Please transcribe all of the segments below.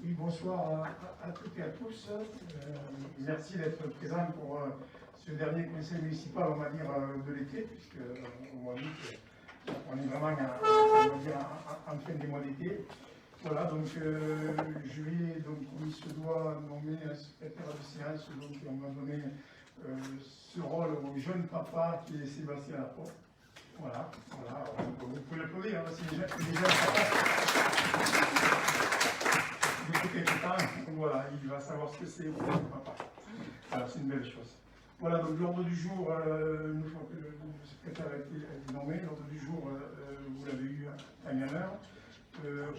Oui, bonsoir à toutes et à tous. Merci d'être présents pour ce dernier conseil municipal, on va dire, de l'été, puisque on est vraiment en fin des mois d'été. Voilà, donc je vais, donc, comme il se doit, nommer un secrétaire de séance, donc on va donner ce rôle au jeune papa qui est Sébastien Laporte. Voilà, vous pouvez l'applaudir, hein, c'est déjà depuis quelques temps, voilà, il va savoir ce que c'est pour le papa. Voilà, c'est une belle chose. Voilà, donc l'ordre du jour, une fois que le secrétaire a été nommé, l'ordre du jour, vous l'avez eu à une heure.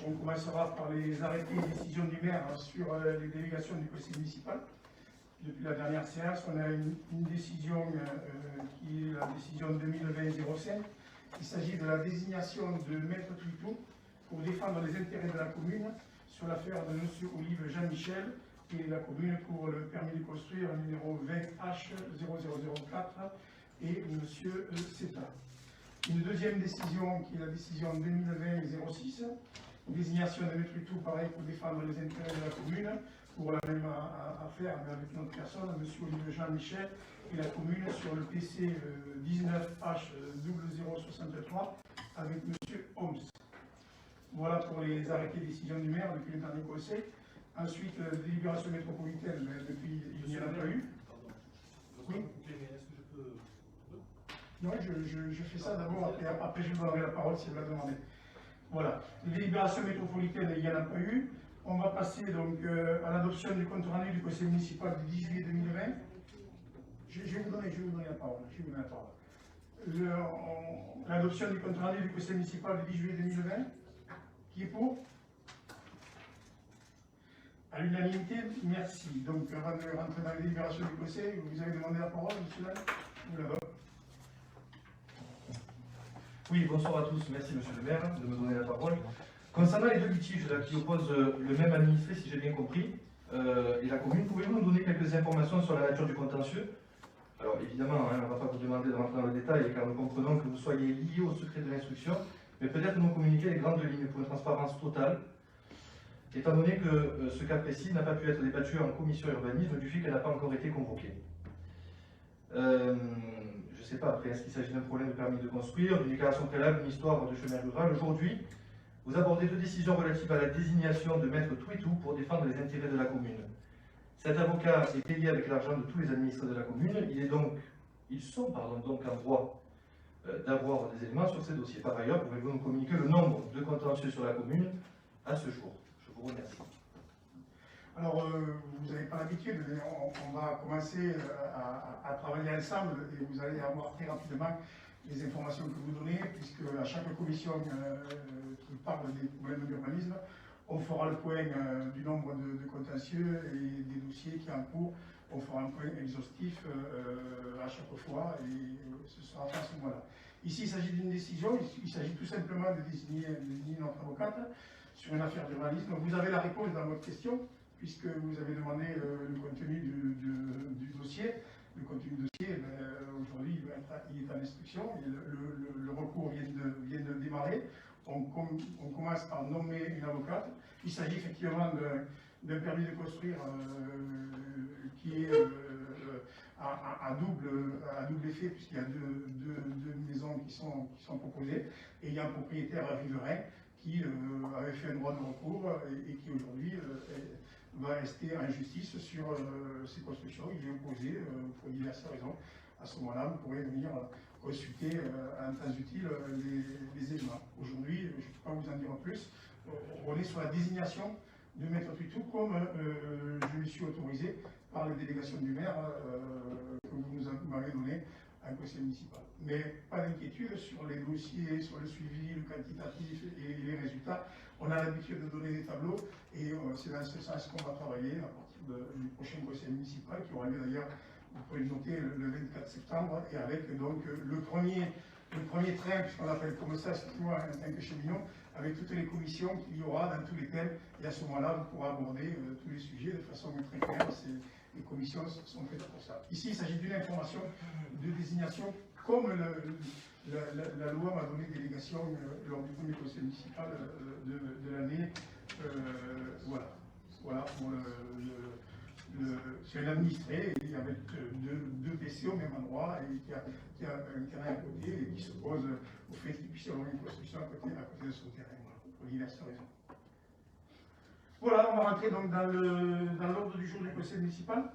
On commencera par les arrêtés et décisions du maire sur les délégations du conseil municipal. Depuis la dernière séance, on a une décision qui est la décision 2020-05. Il s'agit de la désignation de Maître Tuitou pour défendre les intérêts de la commune sur l'affaire de M. Olive Jean-Michel et la commune pour le permis de construire numéro 20H0004 et M. Seta. Une deuxième décision qui est la décision 2020-06, désignation de Maître Tuitou, pareil, pour défendre les intérêts de la commune pour la même affaire, mais avec une autre personne, M. Olive Jean-Michel et la commune sur le PC 19H0063 avec M. Holmes. Voilà pour les arrêtés décisions du maire depuis le dernier conseil. Ensuite, la délibération métropolitaine, depuis il n'y en a pas eu. Oui. Est-ce que je peux... Non, je fais ça d'abord, après je vous donnerai la parole si vous la demandez. Voilà. Les délibérations métropolitaines, il n'y en a pas eu. On va passer donc à l'adoption du compte rendu du conseil municipal du 10 juillet 2020. Je vais vous donner la parole. L'adoption du compte rendu du conseil municipal du 10 juillet 2020. Qui est pour? À l'unanimité, merci. Donc, avant de rentrer dans la délibération du conseil, vous avez demandé la parole, monsieur Lannes? Vous la donne. Oui, bonsoir à tous. Merci, monsieur le maire, de me donner la parole. Concernant les deux litiges qui opposent le même administré, si j'ai bien compris, et la commune, pouvez-vous nous donner quelques informations sur la nature du contentieux? Alors, évidemment, on ne va pas vous demander de rentrer dans le détail, car nous comprenons que vous soyez liés au secret de l'instruction, mais peut-être nous communiquer les grandes lignes pour une transparence totale, étant donné que ce cas précis n'a pas pu être débattu en commission urbanisme du fait qu'elle n'a pas encore été convoquée. Je ne sais pas, après, est-ce qu'il s'agit d'un problème de permis de construire, d'une déclaration préalable, d'une histoire de chemin rural? Aujourd'hui, vous abordez deux décisions relatives à la désignation de Maître Tuitou pour défendre les intérêts de la commune. Cet avocat est payé avec l'argent de tous les administrés de la commune, ils sont donc en droit d'avoir des éléments sur ces dossiers. Par ailleurs, pouvez-vous nous communiquer le nombre de contentieux sur la commune à ce jour? Je vous remercie. Alors, vous n'avez pas l'habitude, on va commencer à travailler ensemble et vous allez avoir très rapidement les informations que vous donnez, puisque à chaque commission qui parle des problèmes d'urbanisme, on fera le point du nombre de contentieux et des dossiers qui sont en cours. On fera un point exhaustif à chaque fois et ce sera à ce moment-là. Ici, il s'agit d'une décision, il s'agit tout simplement de désigner notre avocate sur une affaire d'urbanisme. Vous avez la réponse dans votre question, puisque vous avez demandé le contenu du dossier. Le contenu du dossier, aujourd'hui, il est en instruction, et le recours vient de démarrer. On commence par nommer une avocate. Il s'agit effectivement d'un permis de construire qui est à double effet, puisqu'il y a deux maisons qui sont proposées, et il y a un propriétaire riverain qui avait fait un droit de recours et qui aujourd'hui va rester en justice sur ces constructions. Il est opposé pour diverses raisons. À ce moment-là, vous pourrez venir consulter en temps utile les éléments. Aujourd'hui, je ne peux pas vous en dire plus. On est sur la désignation de Maître Tuitou, comme je lui suis autorisé par les délégations du maire que vous m'avez donné à un conseil municipal. Mais pas d'inquiétude sur les dossiers, sur le suivi, le quantitatif et les résultats. On a l'habitude de donner des tableaux et c'est dans ce sens qu'on va travailler à partir du prochain conseil municipal qui aura lieu d'ailleurs, vous pouvez le noter, le 24 septembre, et avec donc le premier train, puisqu'on l'appelle comme ça, excusez-moi, en tant que cheminot, avec toutes les commissions qu'il y aura dans tous les thèmes, et à ce moment-là, vous pourrez aborder tous les sujets de façon très claire. Les commissions sont faites pour ça. Ici, il s'agit d'une information de désignation, comme la loi m'a donné délégation lors du premier conseil municipal de l'année. Voilà. voilà, pour c'est un administré, il y avait deux PC au même endroit, et qui a un terrain à côté, et qui s'oppose au fait qu'il puisse y avoir une construction à côté de son terrain, voilà, pour diverses raisons. Voilà, on va rentrer donc dans l'ordre du jour du conseil municipal,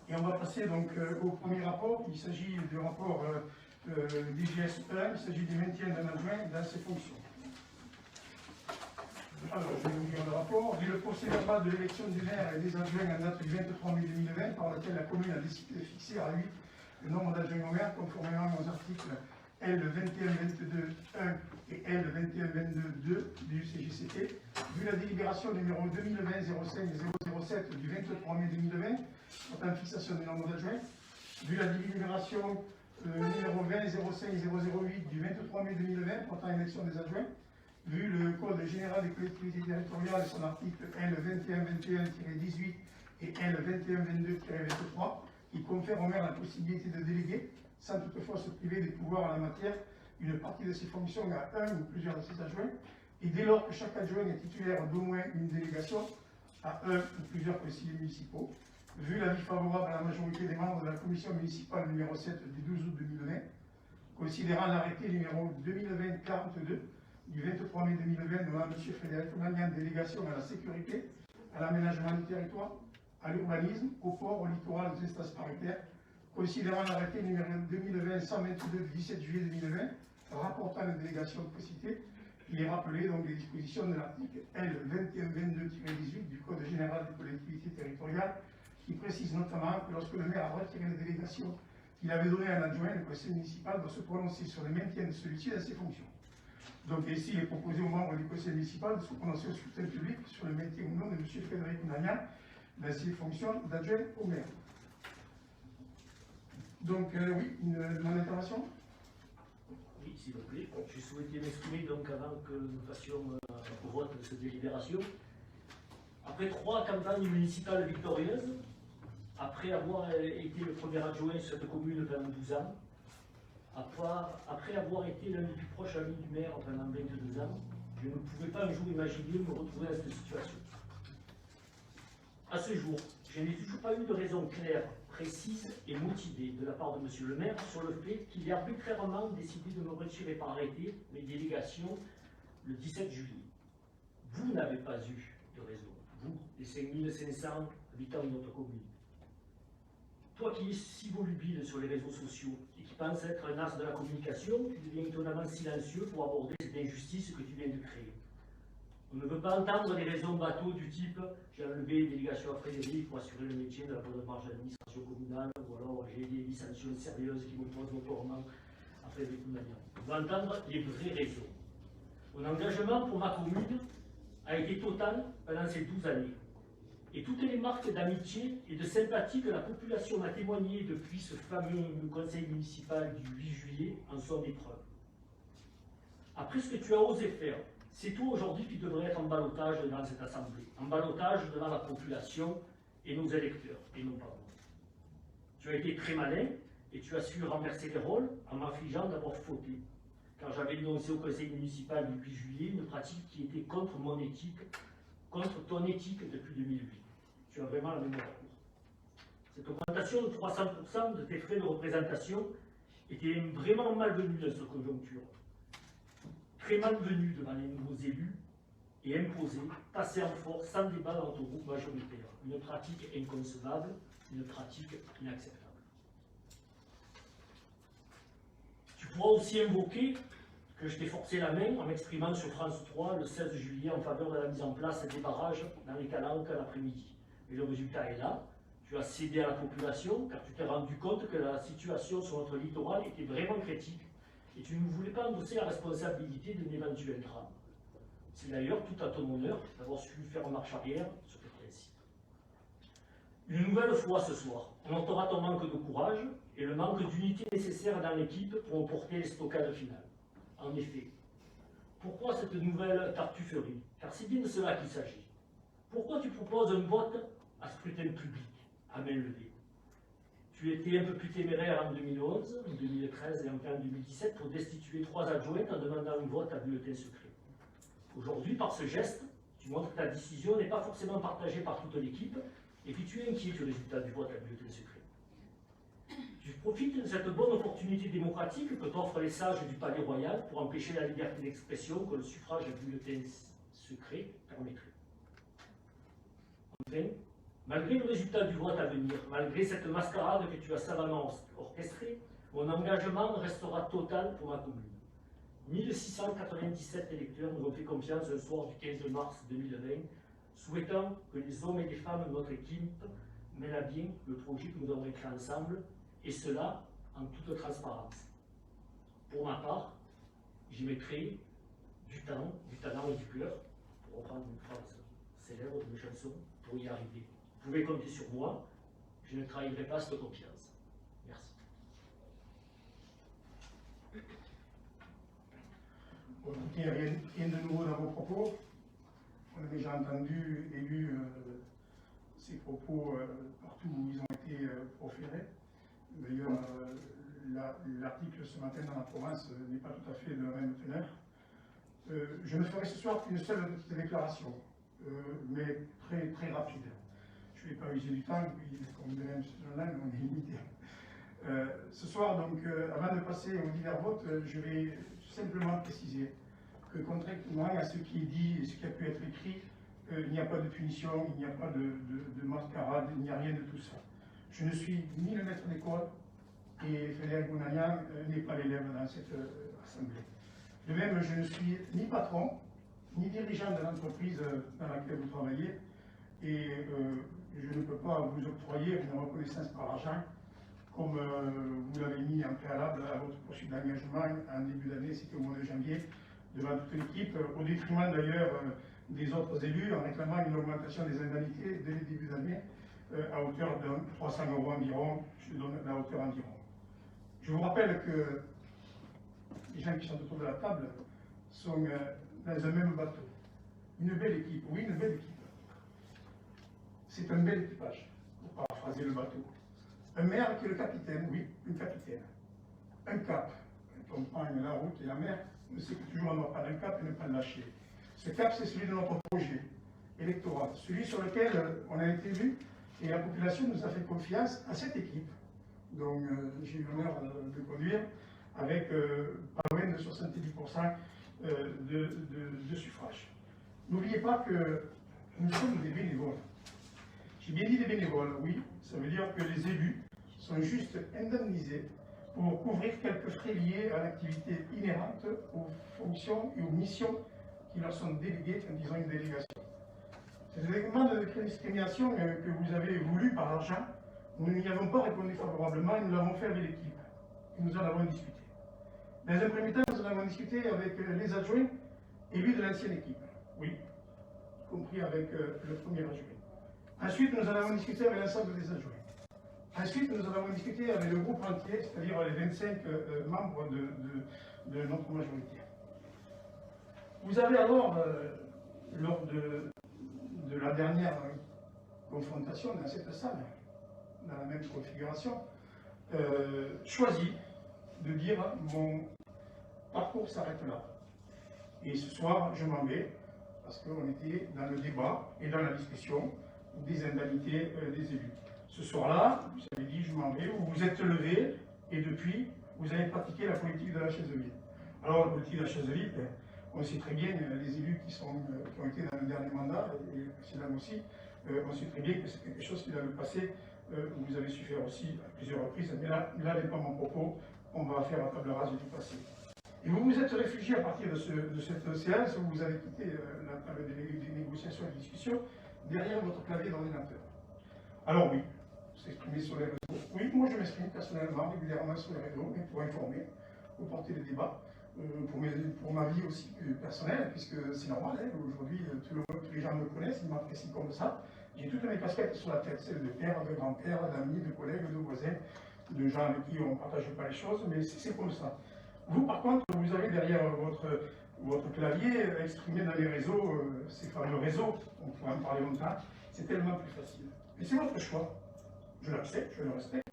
et on va passer donc au premier rapport. Il s'agit du rapport DGS 1, il s'agit du maintien d'un adjoint dans ses fonctions. Alors, je vais vous lire le rapport. Vu le procès verbal de l'élection du maire et des adjoints en date du 23 mai 2020, par laquelle la commune a décidé de fixer à 8 le nombre d'adjoints au maire, conformément aux articles L 2122.1 et L 2122.2 du CGCT. Vu la délibération numéro 2020-05-007 du 23 mai 2020, portant fixation du nombre d'adjoints. Vu la délibération numéro 20-05-008 du 23 mai 2020, portant élection des adjoints. Vu le Code général des collectivités territoriales et son article L 2121-18 et L 2122-23, qui confère au maire la possibilité de déléguer, sans toutefois se priver des pouvoirs en la matière, une partie de ses fonctions à un ou plusieurs de ses adjoints, et dès lors que chaque adjoint est titulaire d'au moins une délégation à un ou plusieurs conseillers municipaux. Vu l'avis favorable à la majorité des membres de la commission municipale numéro 7 du 12 août 2020, considérant l'arrêté numéro 2020-42 du 23 mai 2020 nommant M. Frédéric Magnan, délégation à la sécurité, à l'aménagement du territoire, à l'urbanisme, au port, au littoral, aux espaces paritaires, considérant l'arrêté numéro 2020-122 du 17 juillet 2020, rapportant la délégation précitée, il est rappelé donc les dispositions de l'article L 2122-18 du Code général des collectivités territoriales, qui précise notamment que lorsque le maire a retiré la délégation qu'il avait donnée à un adjoint, le conseil municipal doit se prononcer sur le maintien de celui-ci dans ses fonctions. Donc ici, il est proposé aux membres du conseil municipal de se prononcer au scrutin public sur le maintien ou non de M. Frédéric Magnan dans ses fonctions d'adjoint au maire. Donc oui, mon intervention. Oui, s'il vous plaît. J'ai souhaité m'exprimer donc avant que nous fassions au vote de cette délibération. Après 3 campagnes municipales victorieuses, après avoir été le premier adjoint sur cette commune pendant 12 ans, après avoir été l'un des plus proches amis du maire pendant 22 ans, je ne pouvais pas un jour imaginer me retrouver dans cette situation. À ce jour, je n'ai toujours pas eu de raison claire, précise et motivée de la part de M. le maire sur le fait qu'il ait arbitrairement décidé de me retirer par arrêté mes délégations le 17 juillet. Vous n'avez pas eu de raison, vous, les 5500 habitants de notre commune. Toi qui es si volubile sur les réseaux sociaux et qui penses être un as de la communication, tu deviens étonnamment silencieux pour aborder cette injustice que tu viens de créer. On ne veut pas entendre des raisons bateaux du type « j'ai enlevé une délégation à Frédéric pour assurer le métier de la bonne marge de l'administration communale » ou alors « j'ai des dissensions sérieuses qui m'opposent notoirement à Frédéric Magnan ». On veut entendre les vraies raisons. Mon engagement pour ma commune a été total pendant ces 12 années. Et toutes les marques d'amitié et de sympathie que la population m'a témoignées depuis ce fameux conseil municipal du 8 juillet en sont des preuves. Après ce que tu as osé faire, c'est toi aujourd'hui qui devrais être en ballottage dans cette assemblée, en ballottage devant la population et nos électeurs, et non pas moi. Tu as été très malin et tu as su renverser les rôles en m'affligeant d'avoir fauté, car j'avais dénoncé au conseil municipal du 8 juillet une pratique qui était contre mon éthique, contre ton éthique depuis 2008. Tu as vraiment la mémoire courte. Cette augmentation de 300% de tes frais de représentation était vraiment malvenue dans cette conjoncture. Très malvenue devant les nouveaux élus et imposée, passée en force sans débat dans ton groupe majoritaire. Une pratique inconcevable, une pratique inacceptable. Tu pourras aussi invoquer que je t'ai forcé la main en m'exprimant sur France 3 le 16 juillet en faveur de la mise en place des barrages dans les Calanques l'après-midi. Et le résultat est là. Tu as cédé à la population car tu t'es rendu compte que la situation sur notre littoral était vraiment critique et tu ne voulais pas endosser la responsabilité d'un éventuel drame. C'est d'ailleurs tout à ton honneur d'avoir su faire marche arrière sur tes principes. Une nouvelle fois ce soir, on notera ton manque de courage et le manque d'unité nécessaire dans l'équipe pour emporter les stockades finales. En effet, pourquoi cette nouvelle tartufferie? Car c'est bien de cela qu'il s'agit. Pourquoi tu proposes un vote à scrutin public, à main levée? Tu étais un peu plus téméraire en 2011, en 2013 et enfin en 2017 pour destituer 3 adjoints en demandant un vote à bulletin secret. Aujourd'hui, par ce geste, Tu montres que ta décision n'est pas forcément partagée par toute l'équipe, et puis tu es inquiet du résultat du vote à bulletin secret. Tu profites de cette bonne opportunité démocratique que t'offrent les sages du Palais Royal pour empêcher la liberté d'expression que le suffrage à bulletin secret permettrait. Enfin, malgré le résultat du vote à venir, malgré cette mascarade que tu as savamment orchestrée, mon engagement restera total pour ma commune. 1697 électeurs nous ont fait confiance un soir du 15 mars 2020, souhaitant que les hommes et les femmes de notre équipe mènent à bien le projet que nous avons écrit ensemble, et cela en toute transparence. Pour ma part, j'y mettrai du temps, du talent et du cœur, pour reprendre une phrase célèbre de mes chansons, pour y arriver. Vous pouvez compter sur moi, je ne trahirai pas cette confiance. Merci. Bon, écoutez, rien de nouveau dans vos propos. On a déjà entendu et lu ces propos partout où ils ont été proférés. D'ailleurs, l'article ce matin dans la province n'est pas tout à fait de la même teneur. Je ne ferai ce soir qu'une seule petite déclaration, mais très rapide. Je ne vais pas user du temps, puis comme dirait M. Journal, on est limité. Ce soir, donc, avant de passer aux divers votes, je vais simplement préciser que contrairement à ce qui est dit et ce qui a pu être écrit, il n'y a pas de punition, il n'y a pas de mascarade, il n'y a rien de tout ça. Je ne suis ni le maître d'école et Frédéric Bounagnan n'est pas l'élève dans cette assemblée. De même, je ne suis ni patron, ni dirigeant de l'entreprise dans laquelle vous travaillez et je ne peux pas vous octroyer une reconnaissance par l'argent comme vous l'avez mis en préalable à votre poursuite d'engagement en début d'année, c'était au mois de janvier, devant toute l'équipe, au détriment d'ailleurs des autres élus, en réclamant une augmentation des indemnités dès le début d'année à hauteur de 300 € environ, je donne la hauteur environ. Je vous rappelle que les gens qui sont autour de la table sont dans un même bateau. Une belle équipe, oui, une belle équipe. C'est un bel équipage, pour paraphraser le bateau. Un maire qui est le capitaine, oui, un capitaine. Un cap. Quand on prend la route et la mer, on sait que toujours on doit prendre un cap et ne pas le lâcher. Ce cap, c'est celui de notre projet électoral, celui sur lequel on a été élu et la population nous a fait confiance à cette équipe. Donc j'ai eu l'honneur de conduire avec pas loin de 70% de suffrage. N'oubliez pas que nous sommes des bénévoles. J'ai bien dit des bénévoles, oui, ça veut dire que les élus sont juste indemnisés pour couvrir quelques frais liés à l'activité inhérente aux fonctions et aux missions qui leur sont déléguées quand ils ont une délégation. Ces éléments de discrimination que vous avez voulu par l'argent, nous n'y avons pas répondu favorablement et nous l'avons fait avec l'équipe. Et nous en avons discuté. Dans un premier temps, nous en avons discuté avec les adjoints élus de l'ancienne équipe, oui, y compris avec le premier adjoint. Ensuite, nous en avons discuté avec l'ensemble des adjoints. Ensuite, nous en avons discuté avec le groupe entier, c'est-à-dire les 25 membres de notre majorité. Vous avez alors, lors de la dernière confrontation dans cette salle, dans la même configuration, choisi de dire mon parcours s'arrête là. Et ce soir, je m'en vais, parce qu'on était dans le débat et dans la discussion des indemnités des élus. Ce soir-là, vous avez dit je m'en vais, vous vous êtes levé et depuis, vous avez pratiqué la politique de la chaise vide. Alors la politique de la chaise vide, on sait très bien, les élus qui ont été dans le dernier mandat, et le précédent aussi, on sait très bien que c'est quelque chose qui dans le passé, vous avez su faire aussi à plusieurs reprises, mais là n'est pas mon propos, on va faire la table rase du passé. Et vous vous êtes réfugié à partir de cette séance où vous avez quitté la table des négociations et des discussions derrière votre clavier d'ordinateur. Alors oui, s'exprimer sur les réseaux. Oui, moi je m'exprime personnellement, régulièrement sur les réseaux, mais pour informer, pour porter le débat, pour ma vie aussi personnelle, puisque c'est normal, hein, aujourd'hui tous les gens me connaissent, ils m'apprécient comme ça. J'ai toutes mes casquettes sur la tête, celles de père, de grand-père, d'amis, de collègues, de voisins, de gens avec qui on ne partage pas les choses, mais c'est comme ça. Vous, par contre, vous avez derrière votre clavier exprimé dans les réseaux, ces fameux réseaux, on pourrait en parler longtemps, c'est tellement plus facile. Et c'est votre choix. Je l'accepte, je le respecte,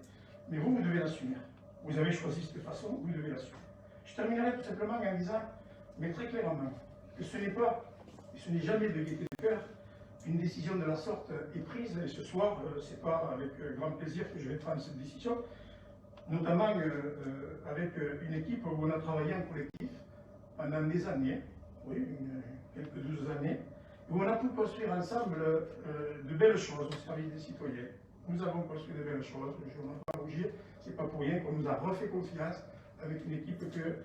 mais vous devez l'assumer. Vous avez choisi cette façon, vous devez l'assumer. Je terminerai tout simplement en disant, mais très clairement, que ce n'est pas, ce n'est jamais de gaieté de cœur. Une décision de la sorte est prise, et ce soir, ce n'est pas avec grand plaisir que je vais prendre cette décision, notamment avec une équipe où on a travaillé en collectif pendant des années, oui, quelques 12 années, où on a pu construire ensemble de belles choses au service des citoyens. Nous avons construit de belles choses, je n'en ai pas rougir, c'est pas pour rien qu'on nous a refait confiance avec une équipe que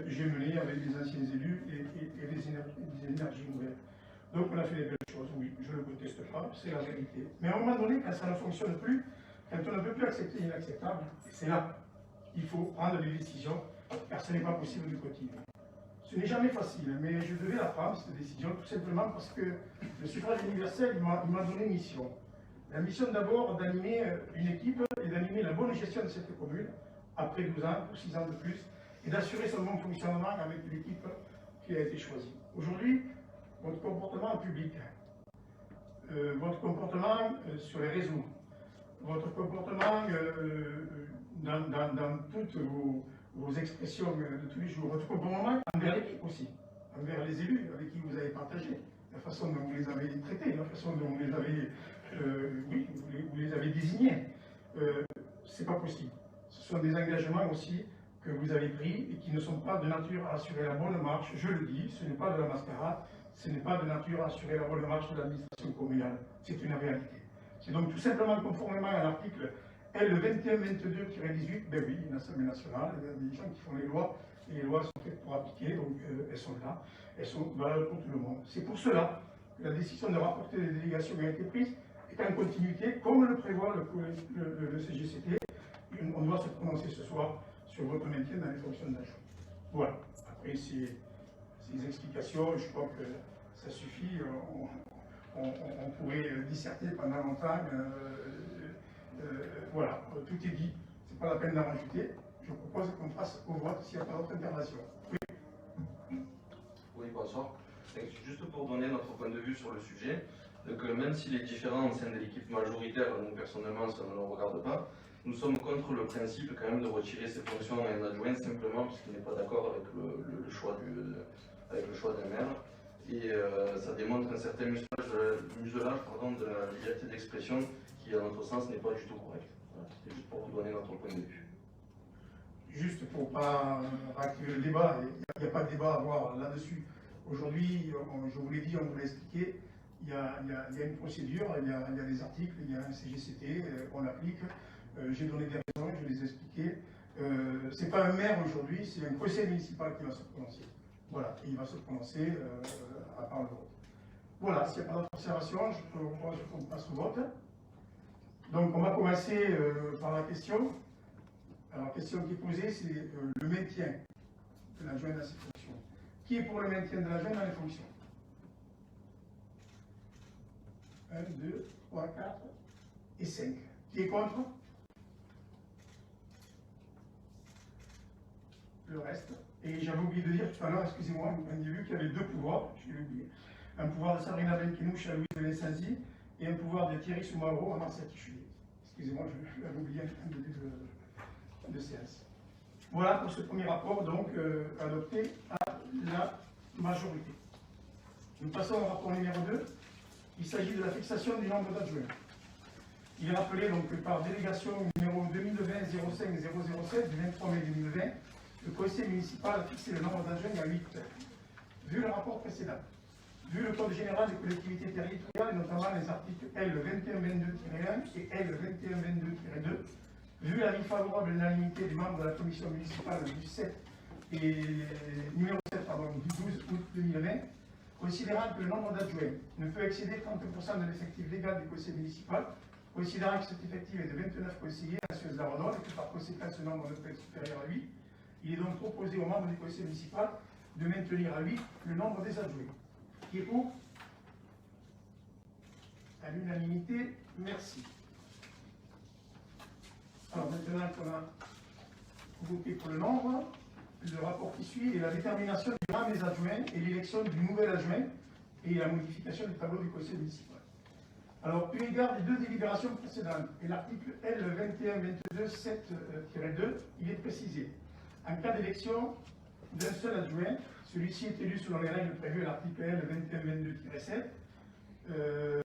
j'ai menée avec des anciens élus et des énergies nouvelles. Donc on a fait des belles choses, oui, je ne le conteste pas, c'est la vérité. Mais à un moment donné, quand ça ne fonctionne plus, quand on ne peut plus accepter l'inacceptable, c'est là qu'il faut prendre des décisions, car ce n'est pas possible de continuer. Ce n'est jamais facile, mais je devais la prendre, cette décision, tout simplement parce que le suffrage universel, il m'a donné une mission. La mission d'abord d'animer une équipe et d'animer la bonne gestion de cette commune, après 12 ans ou 6 ans de plus, et d'assurer son bon fonctionnement avec l'équipe qui a été choisie. Aujourd'hui, votre comportement en public, votre comportement sur les réseaux, votre comportement dans toutes vos expressions de tous les jours, votre comportement envers l'équipe aussi, envers les élus avec qui vous avez partagé, la façon dont vous les avez traités, la façon dont vous les avez, vous les avez désignés, c'est pas possible. Ce sont des engagements aussi que vous avez pris et qui ne sont pas de nature à assurer la bonne marche, je le dis, ce n'est pas de la mascarade, ce n'est pas de nature à assurer la bonne marche de l'administration communale, c'est une réalité. C'est donc tout simplement conformément à l'article L2122-18, ben oui, une Assemblée nationale, il y a des gens qui font les lois, et les lois sont faites pour appliquer, donc elles sont là, elles sont valables pour tout le monde. C'est pour cela que la décision de rapporter des délégations a été prise, est en continuité, comme le prévoit le CGCT, on doit se prononcer ce soir sur votre maintien dans les fonctions d'agent. Voilà. Après ces explications, je crois que ça suffit. On pourrait disserter pendant longtemps. Voilà, tout est dit. Ce n'est pas la peine d'en rajouter. Je propose qu'on passe au vote s'il n'y a pas d'autre intervention. Oui, bonsoir. Juste pour donner notre point de vue sur le sujet, donc même s'il est différent au sein de l'équipe majoritaire, nous personnellement ça ne nous regarde pas, nous sommes contre le principe quand même de retirer ces fonctions à un adjoint simplement parce qu'il n'est pas d'accord avec le choix d'un maire. Et ça démontre un certain muselage de la liberté d'expression qui, à notre sens, n'est pas du tout correct. Voilà, c'était juste pour vous donner notre point de vue. Juste pour ne pas réactiver le débat, il n'y a pas de débat à avoir là-dessus. Aujourd'hui, je vous l'ai dit, on vous l'a expliqué, il y a une procédure, il y a des articles, il y a un CGCT, on l'applique. J'ai donné des raisons, je les ai expliquées. Ce n'est pas un maire aujourd'hui, c'est un conseil municipal qui va se prononcer. Voilà, et il va se prononcer à part le vote. Voilà, s'il n'y a pas d'autres observations, je propose qu'on passe au vote. Donc on va commencer par la question. Alors la question qui est posée, c'est le maintien de l'adjoint dans ses fonctions. Qui est pour le maintien de l'adjoint dans les fonctions? 1, 2, 3, 4 et 5. Qui est contre? Le reste. Et j'avais oublié de dire tout à l'heure, excusez-moi, on a vu qu'il y avait deux pouvoirs, je l'ai oublié. Un pouvoir de Sabrina Benkinouche à Louise de Vincenzi et un pouvoir de Thierry Soumaro à Marcia Tichulier. Excusez-moi, je l'avais oublié en début de séance. Voilà pour ce premier rapport, donc adopté à la majorité. Nous passons au rapport numéro 2. Il s'agit de la fixation du nombre d'adjoints. Il est rappelé donc par délégation numéro 2020-05-007 du 23 mai 2020, le conseil municipal a fixé le nombre d'adjoints à 8. Vu le rapport précédent, vu le code général des collectivités territoriales, et notamment les articles L2122-1 et L2122-2, vu l'avis favorable à l'unanimité des membres de la commission municipale du 7 et numéro 7 du 12 août 2020, considérant que le nombre d'adjoints ne peut excéder 30% de l'effectif légal du conseil municipal, considérant que cet effectif est de 29 conseillers à Suez-la-Redonne et que par conséquent ce nombre ne peut être supérieur à 8, il est donc proposé aux membres du conseil municipal de maintenir à 8 le nombre des adjoints. Qui est pour? À l'unanimité, merci. Alors maintenant qu'on a voté pour le nombre, le rapport qui suit est la détermination du rang des adjoints et l'élection du nouvel adjoint et la modification du tableau du conseil municipal. Alors, eu égard des deux délibérations précédentes et l'article L2122-7-2, il est précisé, en cas d'élection d'un seul adjoint. Celui-ci est élu selon les règles prévues à l'article L 2122-7.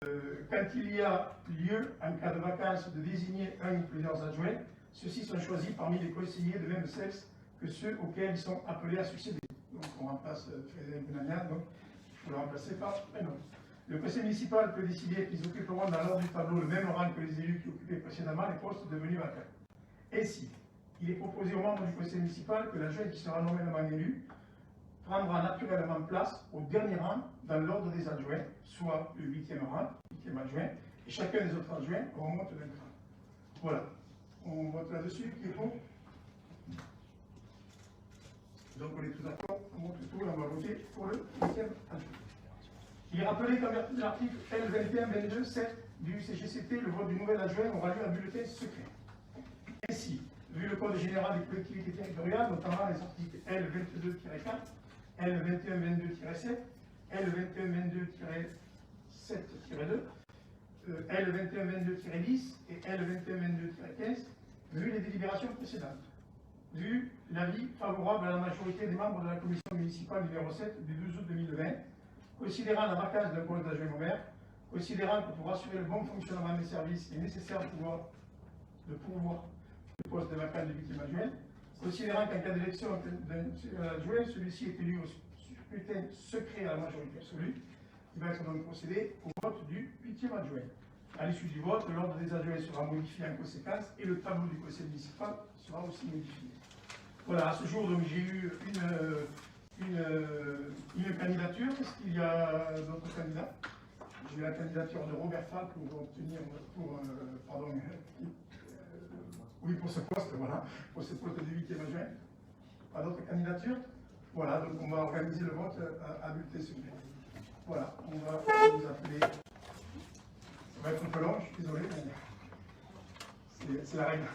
Quand il y a lieu, en cas de vacance, de désigner un ou plusieurs adjoints, ceux-ci sont choisis parmi les conseillers de même sexe que ceux auxquels ils sont appelés à succéder. Donc on remplace Frédéric Benagnan, donc il faut le remplacer par un autre. Le conseil municipal peut décider qu'ils occuperont dans l'ordre du tableau le même rang que les élus qui occupaient précédemment les postes devenus vacants. Ainsi, il est proposé aux membres du conseil municipal que l'adjoint qui sera nommément élu prendra naturellement place au dernier rang dans l'ordre des adjoints, soit le 8e rang, 8e adjoint, et chacun des autres adjoints remonte d'un cran. Voilà. On vote là-dessus, qui est pour. Donc on est tous d'accord, on monte tout, on va voter pour le 8e adjoint. Il est rappelé qu'en vertu de l'article L2122-7 du CGCT, le vote du nouvel adjoint aura lieu à bulletin secret. Ainsi, vu le Code général des collectivités territoriales, notamment les articles L22-4, L2122-7, L2122-7-2, L2122-10 et L2122-15, vu les délibérations précédentes, vu l'avis favorable à la majorité des membres de la commission municipale numéro 7 du 12 août 2020, considérant la vacance d'un poste d'adjoint au maire, considérant que pour assurer le bon fonctionnement des services, il est nécessaire de pourvoir le poste de vacant de 8e adjoint, considérant qu'en cas d'élection d'un adjoint, celui-ci est élu au scrutin secret à la majorité absolue, il va être donc procédé au vote du 8e adjoint. À l'issue du vote, l'ordre des adjoints sera modifié en conséquence et le tableau du conseil municipal sera aussi modifié. Voilà, à ce jour, donc j'ai eu une candidature. Est-ce qu'il y a d'autres candidats? J'ai eu la candidature de Robert Fall pour obtenir, pour ce poste, voilà, pour ce poste de 8e adjoint. Pas d'autres candidatures? Voilà, donc on va organiser le vote à bulletin secret. Voilà, on va vous appeler. Ça va être un peu long, je suis désolé, mais c'est la règle.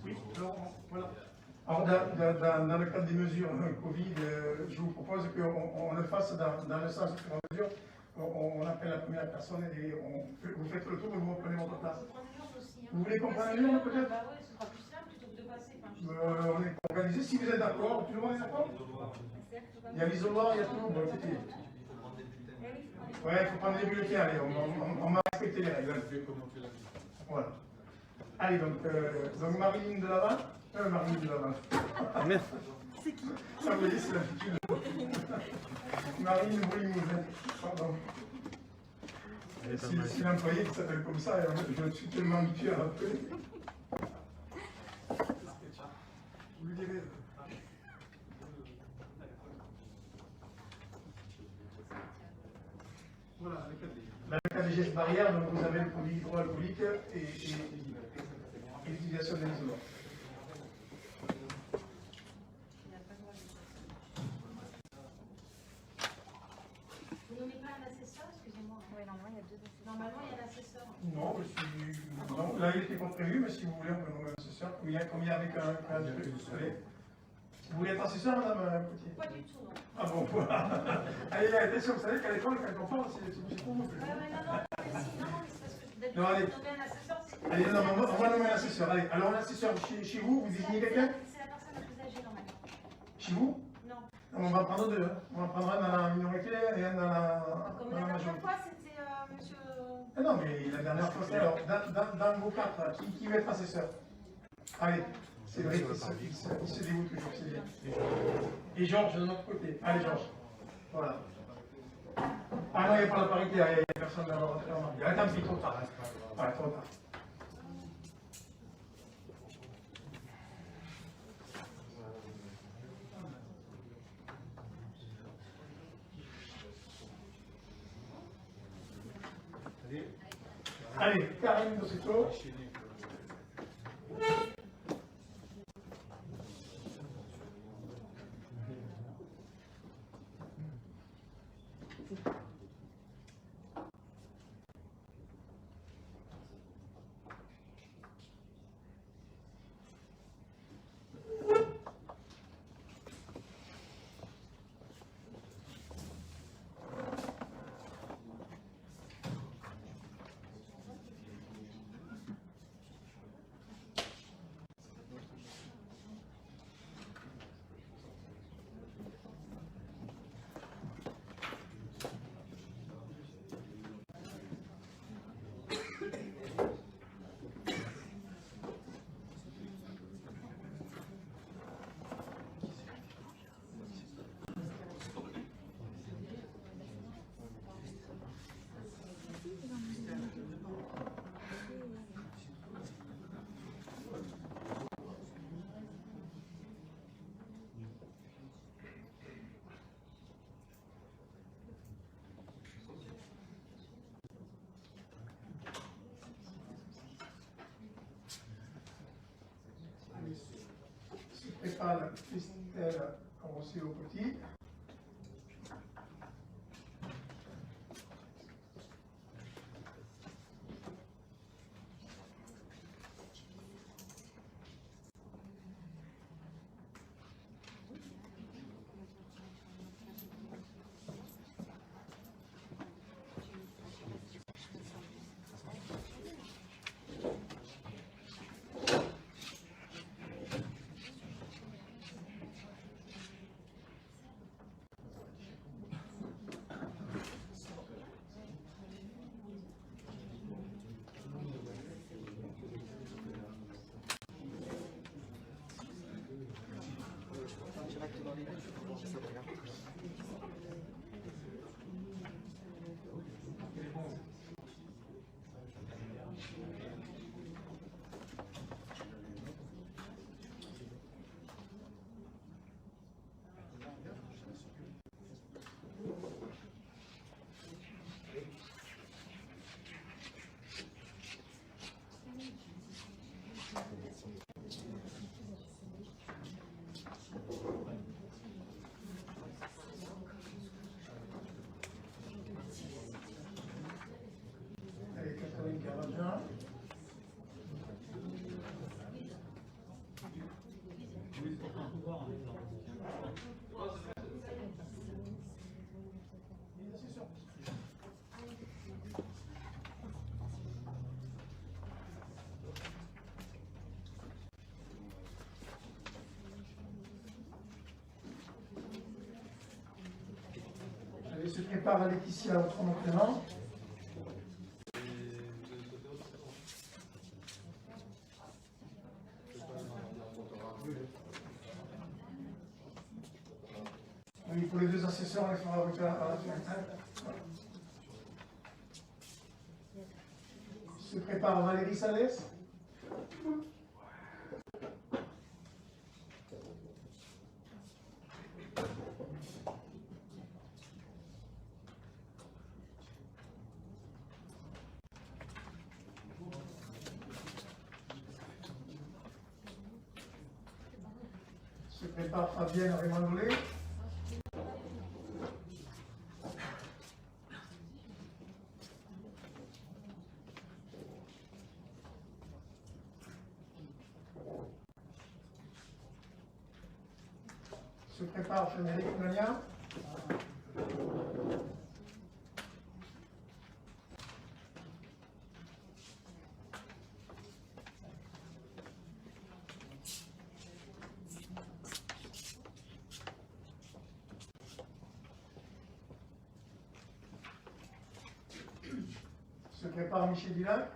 Oui, alors, voilà. Alors, dans le cadre des mesures Covid, je vous propose qu'on le fasse dans le sens où, à mesure, on appelle la première personne et vous faites le tour et vous reprenez votre place. Vous voulez qu'on prenne l'urne peut-être? Bah oui, ce sera plus simple plutôt que de passer. On est organisé, si vous êtes d'accord, tout le monde est d'accord? Il y a l'isoloir, il y a tout. Bon, écoutez. Ouais, il faut prendre les bulletins, allez, on va respecter les règles. Voilà. Allez, donc Marilyn de Lavant. Marilyn de Lavant. C'est qui? Ça, vous voyez, c'est l'habitude. Marilyn Boulimousin. Pardon. C'est l'employé qui s'appelle comme ça, et je me suis tellement habitué à l'appeler. Vous lui direz. Voilà, dans le cas des gestes barrières, donc vous avez le produit hydroalcoolique et l'utilisation des isolants. Vous nommez pas un assesseur, excusez-moi. Oui, normalement, il y a deux assesseurs. Normalement, il y a l'assesseur. Non, non, là il n'était pas prévu, mais si vous voulez, on peut nommer un assesseur, comme il y a avec un truc. Vous voulez être assesseur, madame Potier? Pas du tout, non. Ah bon, voilà. Allez, attention, vous savez qu'à l'école, quand on parle, c'est pour vous. Non, mais c'est parce que d'habitude, Non, allez. nommer un assesseur, c'est. Allez, non, on va nommer un assesseur. Allez, alors l'assesseur chez vous, vous désignez quelqu'un? C'est la personne la plus âgée, normalement. Chez vous? Non. On va en prendre deux. Hein. On va en prendre un dans la minorité et un dans la Comme la dernière majorité. fois, c'était monsieur. Ah non, mais la dernière fois, c'est alors, dans vos quatre, qui va être assesseur? Allez, c'est vrai qu'il se dévoue toujours, c'est bien. Et Georges de notre côté. Allez, Georges. Voilà. Ah non, il n'y a pas la parité, il n'y a personne dans l'ordre. Attends, c'est trop tard. Voilà, trop tard. Allez, Karine Dossetto. Stéphane Christelle Rosset au Petit. Allez, Catherine Caravagin. Allez, se prépare Laetitia Autrement-Clément. Oui, pour les deux assesseurs, on les fera voter à la fin. Se prépare Valérie Salès. Se prépare Fabienne Raymondolé. Se prépare Frédéric Nania. Se prépare Michel Dillac.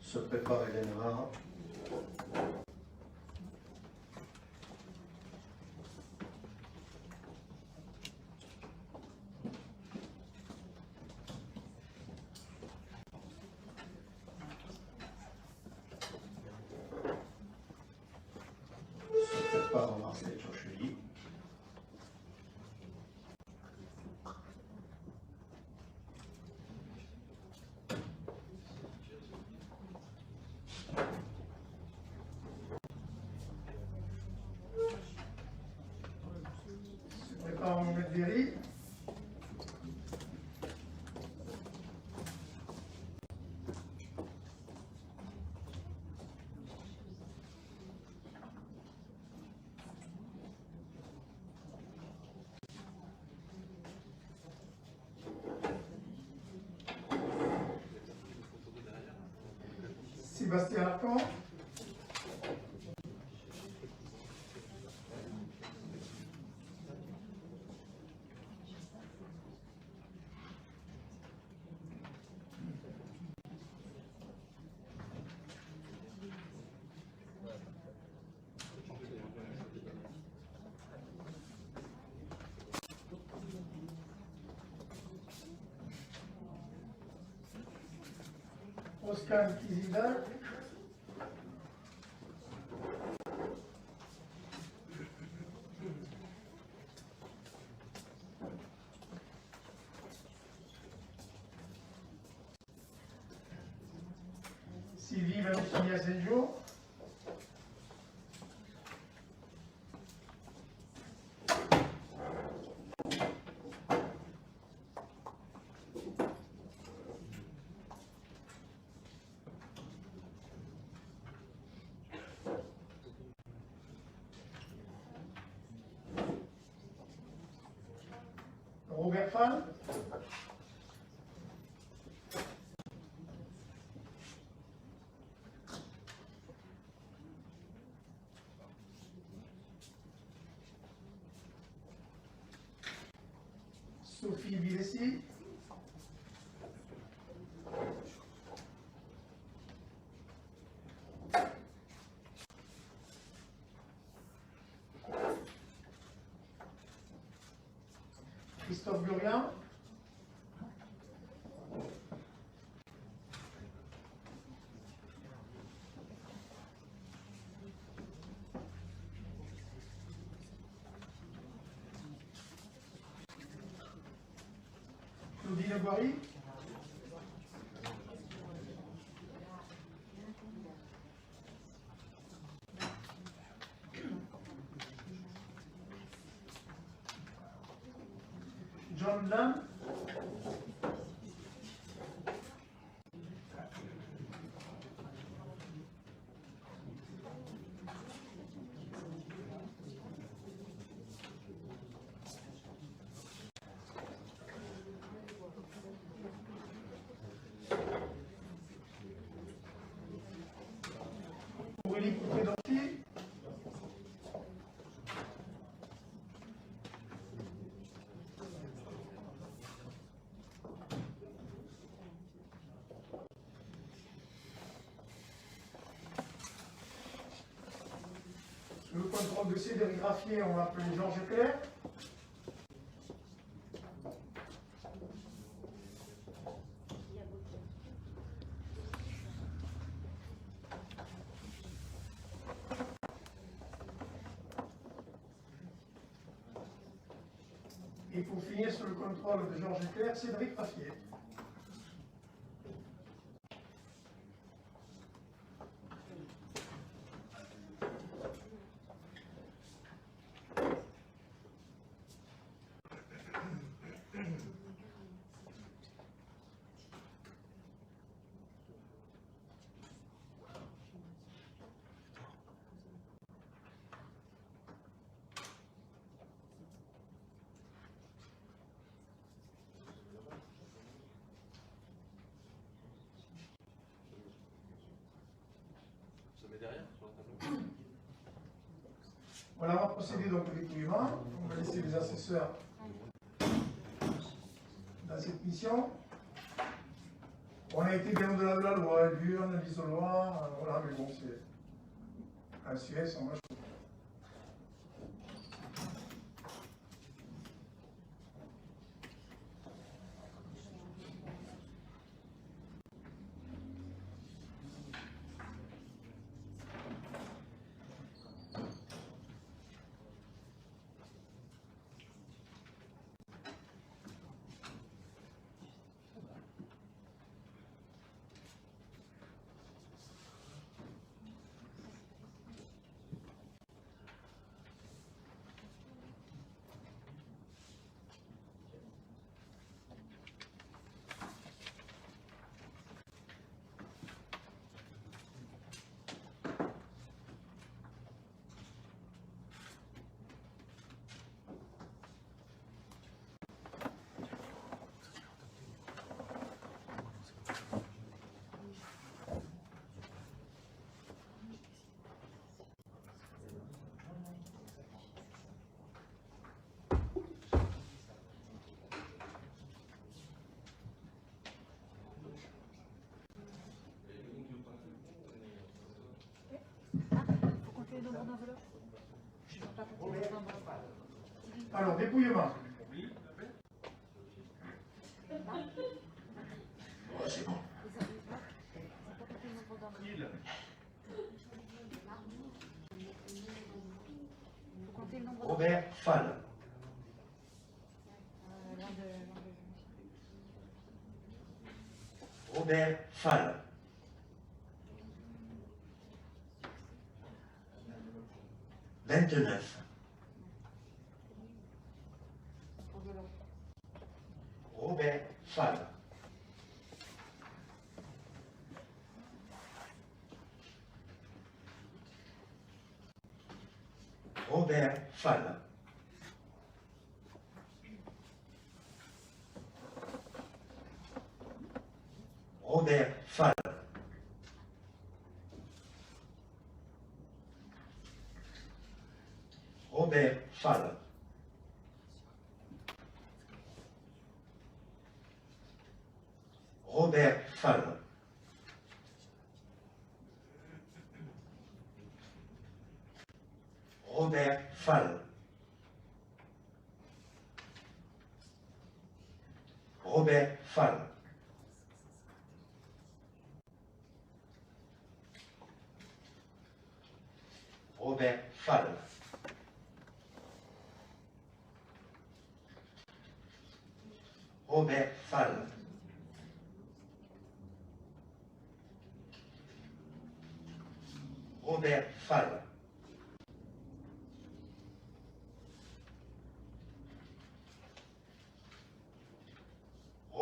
Se prépare Hélène Rare. Se prépare Marcel Chochely. Se prépare Mohamed Berry. Sébastien Lacan. Toscane Kizilda. Sylvie Manouchinia Senjo. Robert Fall. Sophie Villessi. Christophe Gurian. Claudine Boiry. John Lam. Aurélie Coutet-Dorty. Le contrôle de ces vérigraphiés, on l'appelle Georges Clair. Et pour finir sur le contrôle de Georges Clair, Cédric Raffier. Voilà, on va procéder donc au dépouillement. On va laisser les assesseurs dans cette mission. On a été bien au-delà de la loi, vu, on a dit sur la loi, voilà, mais bon, c'est un Suez, on va. Alors, dépouillement. tranquille. Robert Fall. Robert Fall. 29. Robert Fall. Robert Fall. Robert Fall. Robert Fall. Robert Fall. Robert Fall. Robert Fall. Robert Fall. Robert Fall. Robert Fall.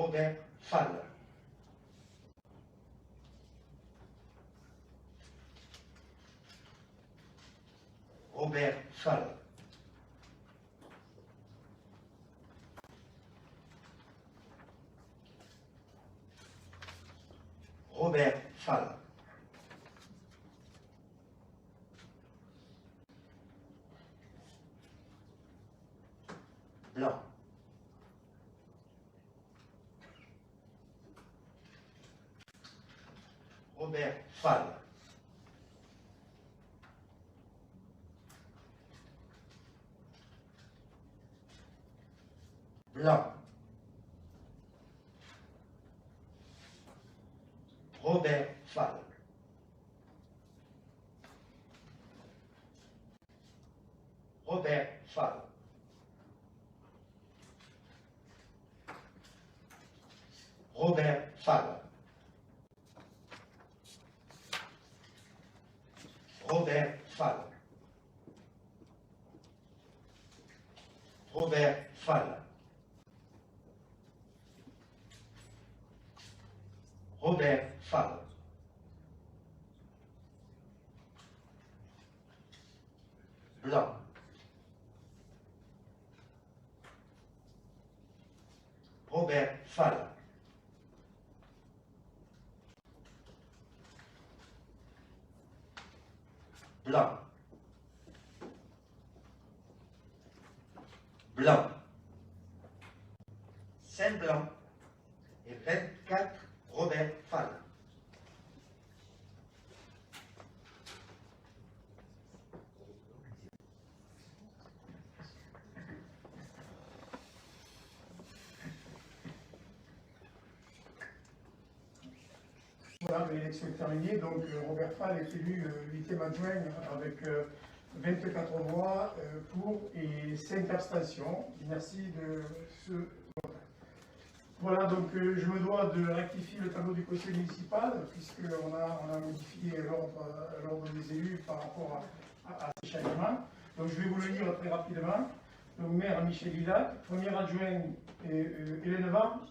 Robert Fall. Robert Fall. Robert Fall. Blanc. Robert Fall. Blanc. Robert Fall. Robert Fall. Robert Fall. Robert Fall. Robert Fall. Robert Fall. Blanc. Robert Fall. Blanc. Blanc. 5 blancs et 24 Robert Fall. Voilà, l'élection est terminée. Donc Robert Fall est élu 8e adjoint avec 24 voix pour et 5 abstentions. Merci de ce vote. Voilà, donc je me dois de rectifier le tableau du conseil municipal, puisqu'on a modifié l'ordre des élus par rapport à ces changements. Donc je vais vous le lire très rapidement. Donc maire Michel Lilac, premier adjoint Hélène Var,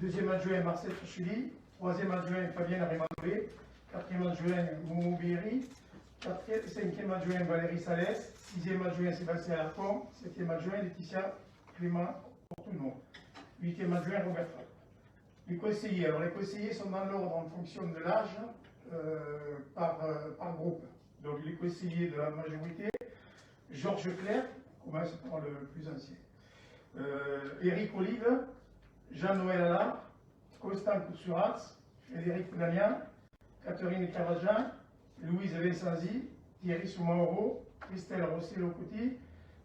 deuxième adjoint Marcel Trachuli, troisième adjoint Fabienne Arémandolé, quatrième adjoint Momo Béry, cinquième adjoint Valérie Salès, sixième adjoint Sébastien Arcon, septième adjoint Laetitia Clément Portuno, huitième adjoint Robert Fall. Les conseillers, alors les conseillers sont dans l'ordre en fonction de l'âge par groupe. Donc les conseillers de la majorité, Georges Clerc, commence par le plus ancien, Éric Olive, Jean-Noël Allard, Constant Koutsuratz, Frédéric Poudanian, Catherine Cavajan, Louise Vincenzi, Thierry Soumaoro, Christelle Rossello-Couty,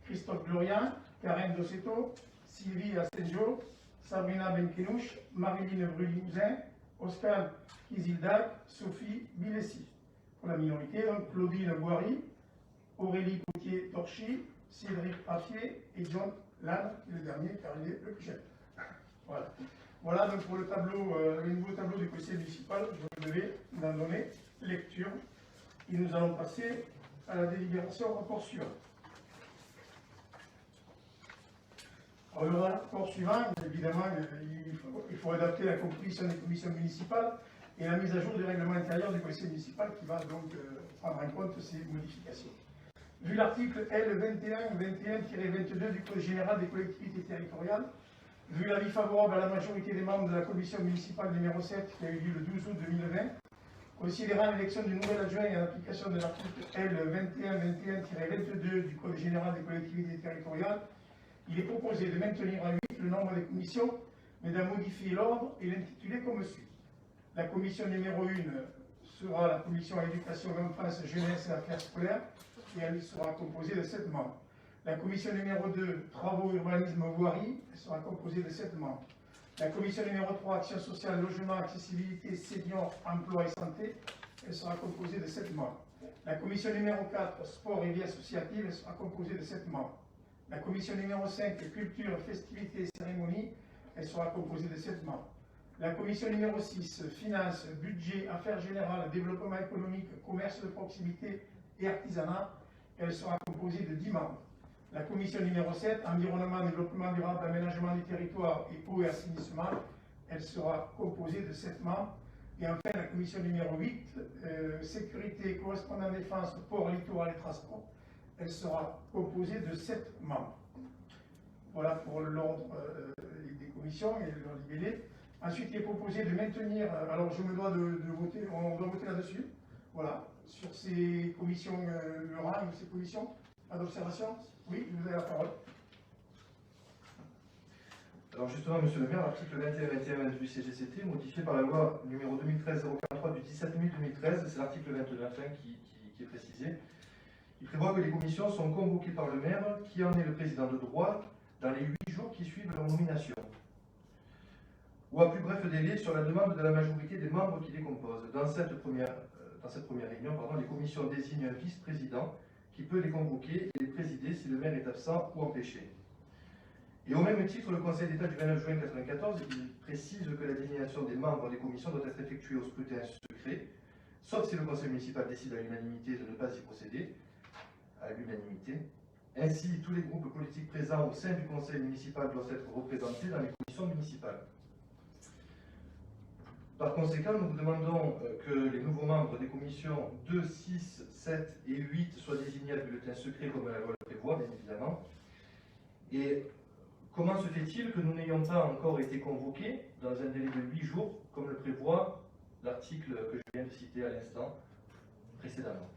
Christophe Glorian, Karen Dossetto, Sylvie Astenjo, Sabrina Benkenouche, Marilyn Brulimouzin, Oscar Kizildak, Sophie Bilessi. Pour la minorité, donc Claudine Boiry, Aurélie Potier-Torchy, Cédric Affier et John Lannes, qui est le dernier car il est le plus jeune. Voilà. Voilà donc pour le tableau, le nouveau tableau du conseil municipal. Je vais en donner lecture. Et nous allons passer à la délibération rapport suivant. Alors, le rapport suivant, évidemment, il faut adapter la composition des commissions municipales et la mise à jour du règlement intérieur du conseil municipal qui va donc prendre en compte ces modifications. Vu l'article L2121-22 du Code général des collectivités territoriales, vu l'avis favorable à la majorité des membres de la commission municipale numéro 7 qui a eu lieu le 12 août 2020, considérant l'élection du nouvel adjoint et en application de l'article L2121-22 du Code général des collectivités territoriales, il est proposé de maintenir à 8 le nombre des commissions, mais d'en modifier l'ordre et l'intituler comme suit. La commission numéro 1 sera la commission éducation, enfance, jeunesse et affaires scolaires, et elle sera composée de 7 membres. La commission numéro 2, travaux, urbanisme, voirie, elle sera composée de 7 membres. La commission numéro 3, action sociale, logement, accessibilité, seniors, emploi et santé, elle sera composée de 7 membres. La commission numéro 4, sport et vie associative, elle sera composée de 7 membres. La commission numéro 5, culture, festivités et cérémonies, elle sera composée de 7 membres. La commission numéro 6, finances, budget, affaires générales, développement économique, commerce de proximité et artisanat, elle sera composée de 10 membres. La commission numéro 7, environnement, développement durable, aménagement du territoire et eau et assainissement, elle sera composée de 7 membres. Et enfin, la commission numéro 8, sécurité, correspondant défense, port, littoral et transport, elle sera composée de 7 membres. Voilà pour l'ordre des commissions et leur libellé. Ensuite, il est proposé de maintenir, alors je me dois de voter, on doit voter là-dessus. Voilà, sur ces commissions, le rang de ces commissions. Pas d'observation? Oui, vous avez la parole. Alors justement, monsieur le maire, l'article 21-21 du CGCT, modifié par la loi numéro 2013-043 du 17 mai 2013, c'est l'article 29 qui est précisé. Il prévoit que les commissions sont convoquées par le maire, qui en est le président de droit, dans les 8 jours qui suivent leur nomination, ou à plus bref délai sur la demande de la majorité des membres qui les composent. Dans cette première réunion, les commissions désignent un vice-président qui peut les convoquer et les présider si le maire est absent ou empêché. Et au même titre, le Conseil d'État du 29 juin 1994, il précise que la désignation des membres des commissions doit être effectuée au scrutin secret, sauf si le Conseil municipal décide à l'unanimité de ne pas y procéder, à l'unanimité. Ainsi, tous les groupes politiques présents au sein du Conseil municipal doivent être représentés dans les commissions municipales. Par conséquent, nous vous demandons que les nouveaux membres des commissions 2, 6, 7 et 8 soient désignés à bulletin secret comme la loi le prévoit, bien évidemment. Et comment se fait-il que nous n'ayons pas encore été convoqués dans un délai de 8 jours, comme le prévoit l'article que je viens de citer à l'instant précédemment?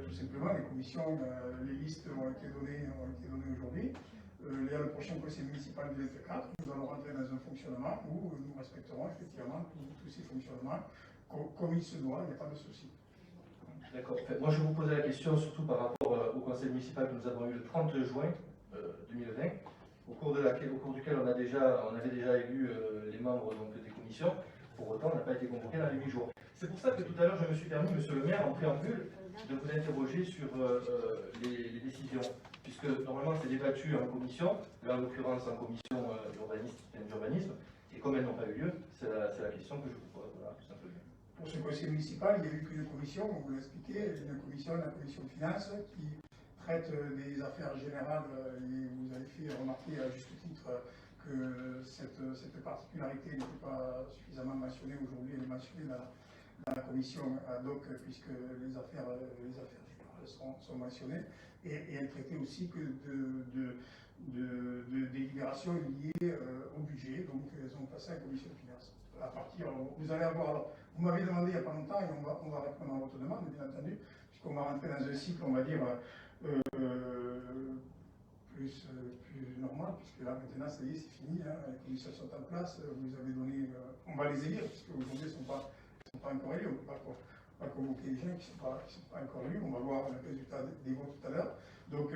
Tout simplement, les commissions, les listes ont été données aujourd'hui. Il y a le prochain conseil municipal du 24. Nous allons rentrer dans un fonctionnement où nous respecterons effectivement tous ces fonctionnements comme il se doit, il n'y a pas de souci. D'accord. Moi, je vous posais la question surtout par rapport au conseil municipal que nous avons eu le 30 juin 2020, au cours duquel on avait déjà élu les membres donc, des commissions. Pour autant, on n'a pas été convoqué dans les 8 jours. C'est pour ça que tout à l'heure, je me suis permis, monsieur le maire, en préambule, de vous interroger sur les décisions, puisque normalement c'est débattu en commission, là en l'occurrence en commission d'urbanisme, et comme elles n'ont pas eu lieu, c'est la question que je vous pose, voilà, tout simplement. Pour ce conseil municipal, il n'y a eu qu'une commission, on vous l'a expliqué, la commission de finances, qui traite des affaires générales, et vous avez fait remarquer à juste titre que cette particularité n'était pas suffisamment mentionnée aujourd'hui, elle est mentionnée dans la commission ad hoc, puisque les affaires générales sont mentionnées, et elle traitait aussi que de délibérations liées au budget, donc elles ont passé à la commission de finances. À partir, vous allez avoir, alors, vous m'avez demandé il n'y a pas longtemps, et on va répondre à votre demande, bien entendu, puisqu'on va rentrer dans un cycle, on va dire, plus normal, puisque là maintenant ça y est, c'est fini, hein, les commissions sont en place, vous avez donné, on va les élire, puisque aujourd'hui ils ne sont pas encore élus, on ne peut pas convoquer des gens qui ne sont pas encore élus, on va voir le résultat des votes tout à l'heure. Donc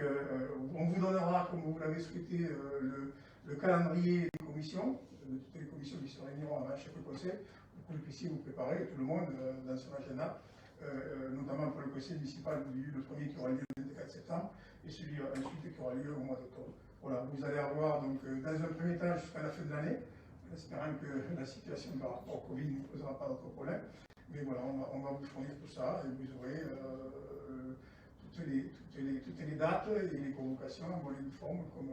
on vous donnera, comme vous l'avez souhaité, le calendrier des commissions, de toutes les commissions qui se réuniront avant chaque conseil, pour que vous puissiez vous préparer, tout le monde, dans son agenda, notamment pour le conseil municipal, le premier qui aura lieu le 24 septembre, et celui ensuite qui aura lieu au mois d'octobre. Voilà, vous allez avoir donc dans un premier temps jusqu'à la fin de l'année, en espérant que la situation par rapport au Covid ne posera pas d'autres problèmes. Mais voilà, on va vous fournir tout ça et vous aurez toutes les dates et les convocations en bonne et due forme comme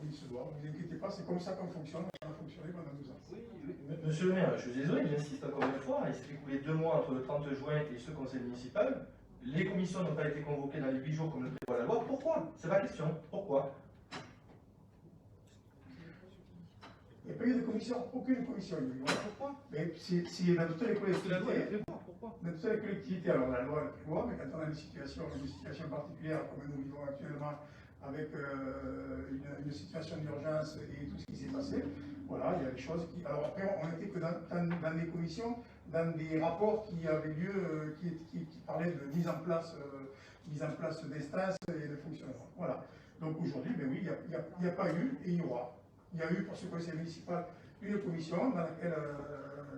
il se doit. Ne vous inquiétez pas, c'est comme ça qu'on fonctionne, on a fonctionné pendant 12 ans. Oui. Monsieur le maire, je suis désolé, j'insiste encore une fois, il s'est écoulé 2 mois entre le 30 juin et ce conseil municipal. Les commissions n'ont pas été convoquées dans les 8 jours comme le prévoit la loi. Pourquoi? C'est ma question. Pourquoi? Il n'y a pas eu de commission, aucune commission. Voilà pourquoi. Mais c'est dans toutes les collectivités. Pourquoi? Dans toutes les collectivités, alors la loi le prévoit, mais quand on a une situation particulière comme nous vivons actuellement avec une situation d'urgence et tout ce qui s'est passé, voilà, il y a des choses qui. Alors après, on n'était que dans des commissions, dans des rapports qui avaient lieu, qui parlaient de mise en place d'instances et de fonctionnement. Voilà. Donc aujourd'hui, ben oui, il n'y a pas eu et il y aura. Il y a eu pour ce conseil municipal une commission dans laquelle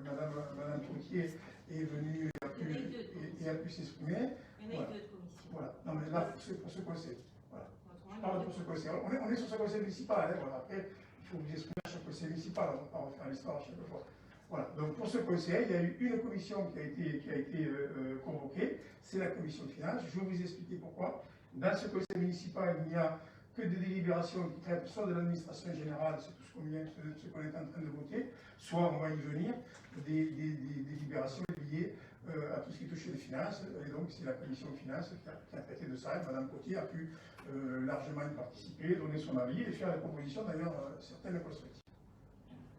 Madame Troutier est venue et a pu s'exprimer. Il y en a eu 2 commissions. Voilà. Non mais là, pour ce conseil. Voilà. Je parle pour ce conseil. On est sur ce conseil municipal. Hein, voilà. Après, il faut vous exprimer à chaque conseil municipal. On ne va pas refaire l'histoire à chaque fois. Voilà. Donc pour ce conseil, il y a eu une commission qui a été convoquée. C'est la commission de finances. Je vais vous expliquer pourquoi. Dans ce conseil municipal, il n'y a que des délibérations qui traitent soit de l'administration générale, c'est tout ce qu'on est en train de voter, soit, on va y venir, des délibérations liées à tout ce qui touche les finances. Et donc, c'est la commission de finances qui a traité de ça. Et Mme Cotier a pu largement y participer, donner son avis et faire des propositions, d'ailleurs, certaines constructives.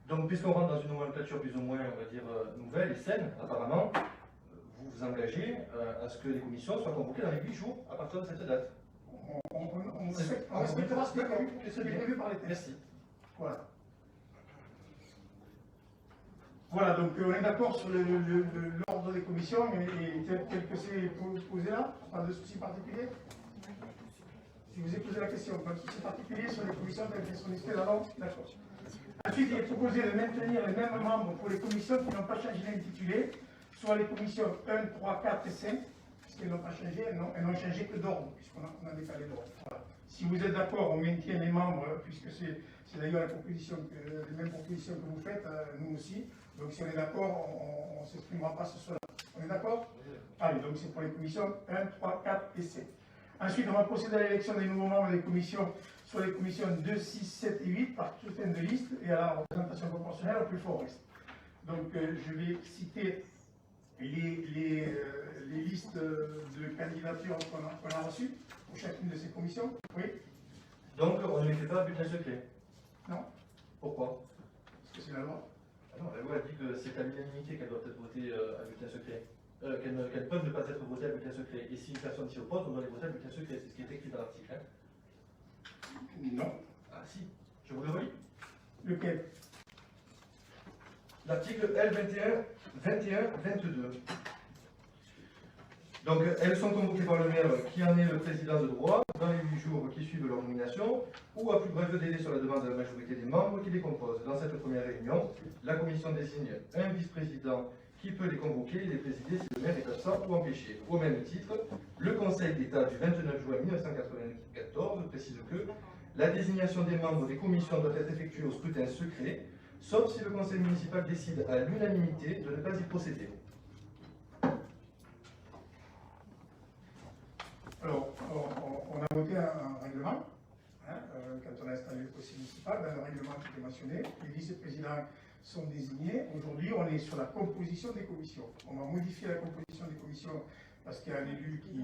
Donc, puisqu'on rentre dans une nomenclature plus ou moins, on va dire, nouvelle et saine, apparemment, vous vous engagez à ce que les commissions soient convoquées dans les 8 jours à partir de cette date. On respectera ce qui est prévu par les textes. Merci. Voilà. Voilà, donc on est d'accord sur l'ordre des commissions et tel que c'est posé là, pas de souci particulier. Je vous ai posé la question, pas de souci particulier sur les commissions telles qu'elles sont listées là-bas. D'accord. Ensuite, il est proposé de maintenir les mêmes membres pour les commissions qui n'ont pas changé d'intitulé, soit les commissions 1, 3, 4 et 5. Elles n'ont pas changé, elles n'ont changé que d'ordre, puisqu'on a décalé d'ordre. Voilà. Si vous êtes d'accord, on maintient les membres, puisque c'est d'ailleurs les mêmes propositions que vous faites, nous aussi. Donc si on est d'accord, on ne s'exprimera pas sur cela. On est d'accord? Allez, donc c'est pour les commissions 1, 3, 4 et 7. Ensuite, on va procéder à l'élection des nouveaux membres des commissions, soit les commissions 2, 6, 7 et 8, par scrutin de liste et à la représentation proportionnelle au plus fort reste. Donc je vais citer les listes de candidatures qu'on a reçues pour chacune de ces commissions. Oui. Donc, on ne les fait pas à bulletin secret? Non. Pourquoi? Parce que c'est la loi. Ah non, la loi dit que c'est à l'unanimité qu'elles doivent être votées à bulletin secret. Qu'elles peuvent ne pas être votées à bulletin secret. Et si une personne s'y oppose, on doit les voter à bulletin secret. C'est ce qui est écrit dans l'article. Hein. Non. Ah si, je vous le relis. Lequel? L'article L21-22. Donc, elles sont convoquées par le maire qui en est le président de droit dans les 8 jours qui suivent leur nomination ou à plus bref délai sur la demande de la majorité des membres qui les composent. Dans cette première réunion, la commission désigne un vice-président qui peut les convoquer et les présider si le maire est absent ou empêché. Au même titre, le Conseil d'État du 29 juin 1994 précise que la désignation des membres des commissions doit être effectuée au scrutin secret, sauf si le conseil municipal décide à l'unanimité de ne pas y procéder. Alors, on a voté un règlement, hein, quand on a installé le conseil municipal, dans le règlement qui est mentionné, les vice-présidents sont désignés. Aujourd'hui, on est sur la composition des commissions. On va modifier la composition des commissions parce qu'il y a un élu qui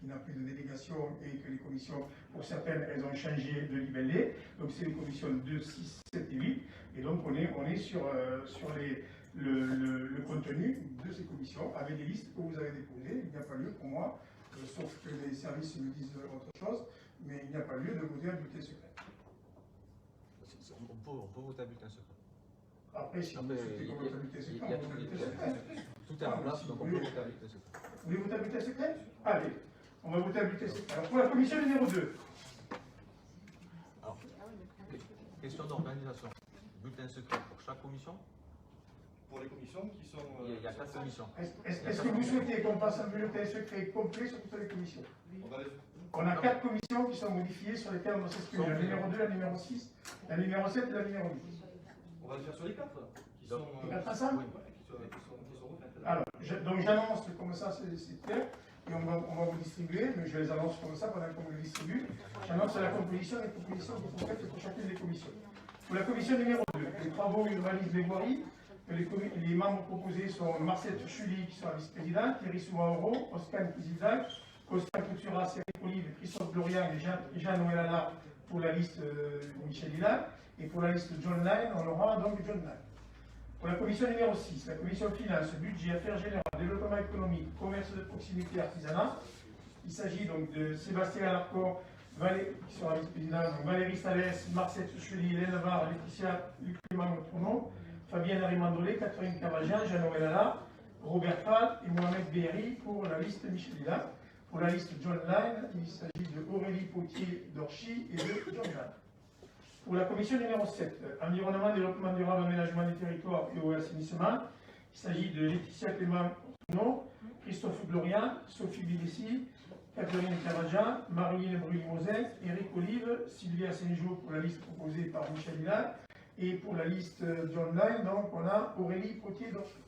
n'a plus de délégation et que les commissions, pour certaines, elles ont changé de libellé. Donc c'est les commissions 2, 6, 7 et 8. Et donc on est sur le contenu de ces commissions avec les listes que vous avez déposées. Il n'y a pas lieu pour moi, sauf que les services me disent autre chose, mais il n'y a pas lieu de voter un bulletin secret. On peut voter à bulletin secret. Après, si vous souhaitez qu'on vote à bulletin secret, on vote à bulletin secret. Tout est en place, donc on peut voter à bulletin secret. Vous voulez voter à bulletin secret? Allez, on va voter à bulletin secret. Alors pour la commission numéro 2. Alors, question d'organisation. bulletin secret pour chaque commission. Pour les commissions qui sont... Il y a 4 commissions. Est-ce que vous souhaitez qu'on fasse un bulletin secret complet sur toutes les commissions? On va les... On a 4 commissions qui sont modifiées sur lesquelles on va s'exprimer. La numéro 2, la numéro 6, la numéro 7 et la numéro 10. On va le faire sur les 4 qui sont... Les 4 ensemble? qui sont refaites. Alors, donc j'annonce comme ça, c'est clair, et on va vous distribuer, mais je les annonce comme ça pendant qu'on vous les distribue. J'annonce la composition des propositions qui sont faites pour chacune des commissions. Pour la commission numéro 2, les travaux urbanisme et voirie, les membres proposés sont Marcel Chuli, qui sera vice-président, Thierry Soumaoro, Oscar Kizildak, Oscar Coutura, Cédric Olive, Christophe Dorian et Jean-Noël Allard pour la liste Michel Hillard, et pour la liste John Line, on aura donc John Line. Pour la commission numéro 6, la commission finance, budget, affaires générales, développement économique, commerce de proximité, artisanat. Il s'agit donc de Sébastien Alarcon, qui sera vice-président, Valérie Salès, Marcel Chuli, Hélène Navarre, Laetitia Luc Clément Tourneau, Fabienne Arimandolé, Catherine Cavagian, Jean-Noël Allard, Robert Fall et Mohamed Béry pour la liste Michel Hillard. Pour la liste John Line, il s'agit de Aurélie Potier d'Orchy et de John Line. Pour la commission numéro 7, environnement, développement durable, aménagement du territoire et eau et assainissement, il s'agit de Laetitia Clément Tourneau, Christophe Glorian, Sophie Bidessi, Catherine Cavagian, Marie-Hélène Bruni-Mosin, Éric Olive, Sylvia Saint-Jean pour la liste proposée par Michel Hillard. Et pour la liste John Line, donc on a Aurélie Potier d'Orchy.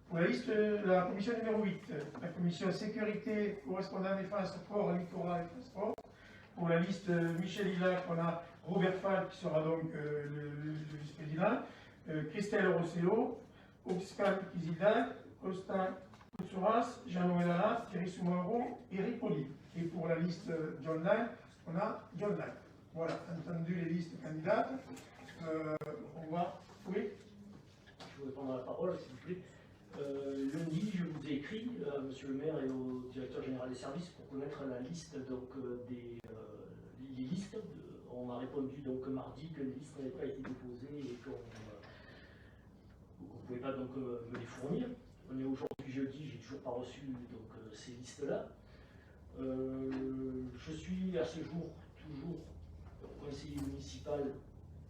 Pour la liste, la commission numéro 8, la commission sécurité, correspondant défense, sport, littoral et transport. Pour la liste Michel Hillard, on a Robert Fall qui sera donc le vice-président, Christelle Rossello, Oscar Kizildak, Constant Koutsuras, Jean-Noël Allard, Thierry Soumaoro, Éric Olive. Et pour la liste John Line, on a John Line. Voilà, entendu les listes candidates. On va. Oui. Je voudrais prendre la parole, s'il vous plaît. Lundi, je vous ai écrit, monsieur le maire et au directeur général des services, pour connaître la liste donc, des listes. On m'a répondu donc mardi que les listes n'avaient pas été déposées et qu'on ne pouvait pas donc me les fournir. On est aujourd'hui jeudi, j'ai toujours pas reçu donc, ces listes-là. Je suis à ce jour toujours conseiller municipal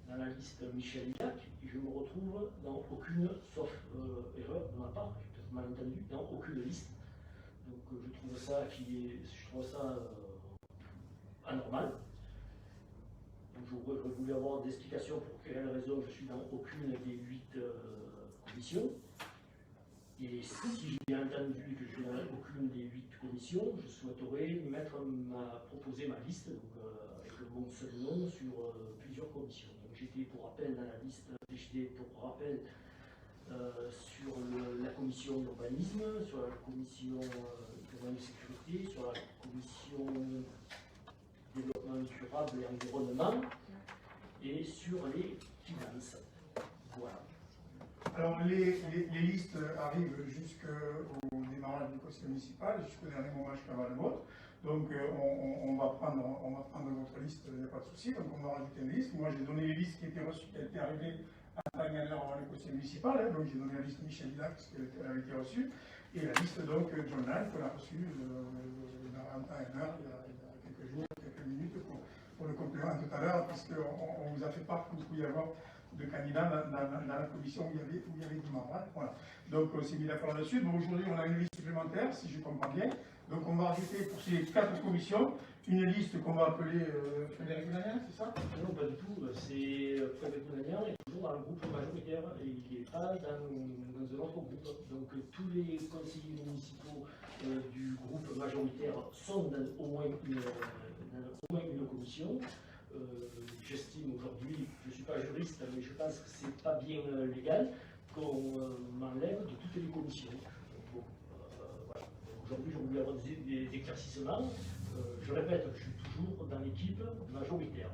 dans la liste Michel Hillard, et je me retrouve dans aucune, sauf erreur de ma part, j'ai peut-être mal entendu, dans aucune liste. Donc je trouve ça anormal. Donc je voulais avoir des explications pour quelle raison je suis dans aucune des 8 commissions. Et si j'ai bien entendu que je suis dans aucune des 8 commissions, je souhaiterais proposer ma liste donc, avec mon seul nom sur plusieurs commissions. Donc j'étais pour rappel dans la liste, j'étais pour rappel sur la commission d'urbanisme, sur la commission de sécurité, sur la commission développement durable et environnement et sur les finances. Voilà. Alors, les listes arrivent jusqu'au démarrage du conseil municipal, jusqu'au dernier moment, jusqu'à le vote. Donc, on va prendre votre liste, il n'y a pas de souci. Donc, on va rajouter une liste. Moi, j'ai donné les listes qui étaient reçues, qui étaient arrivées à temps et à l'heure avant le conseil municipal. Hein. Donc, j'ai donné la liste Michel Hillard, parce qu'elle avait été reçue. Et la liste, donc, John Line, qu'on a reçue à temps et à l'heure, il y a quelques jours, quelques minutes, pour le complément tout à l'heure, puisqu'on vous a fait part qu'il pouvait y avoir de candidats dans la commission où il y avait 10 membres. Hein. Voilà. Donc on s'est mis d'accord là-dessus. Donc aujourd'hui on a une liste supplémentaire, si je comprends bien. Donc on va rajouter pour ces 4 commissions une liste qu'on va appeler Frédéric Nagnan, c'est ça? Non, pas du tout. C'est Frédéric Nagnan est toujours dans le groupe majoritaire et il n'est pas dans un autre groupe. Donc tous les conseillers municipaux du groupe majoritaire sont dans au moins une commission. J'estime aujourd'hui, je ne suis pas juriste, mais je pense que c'est pas bien légal qu'on m'enlève de toutes les commissions. Bon, voilà. Aujourd'hui, je voulais avoir des éclaircissements. Je répète, je suis toujours dans l'équipe majoritaire.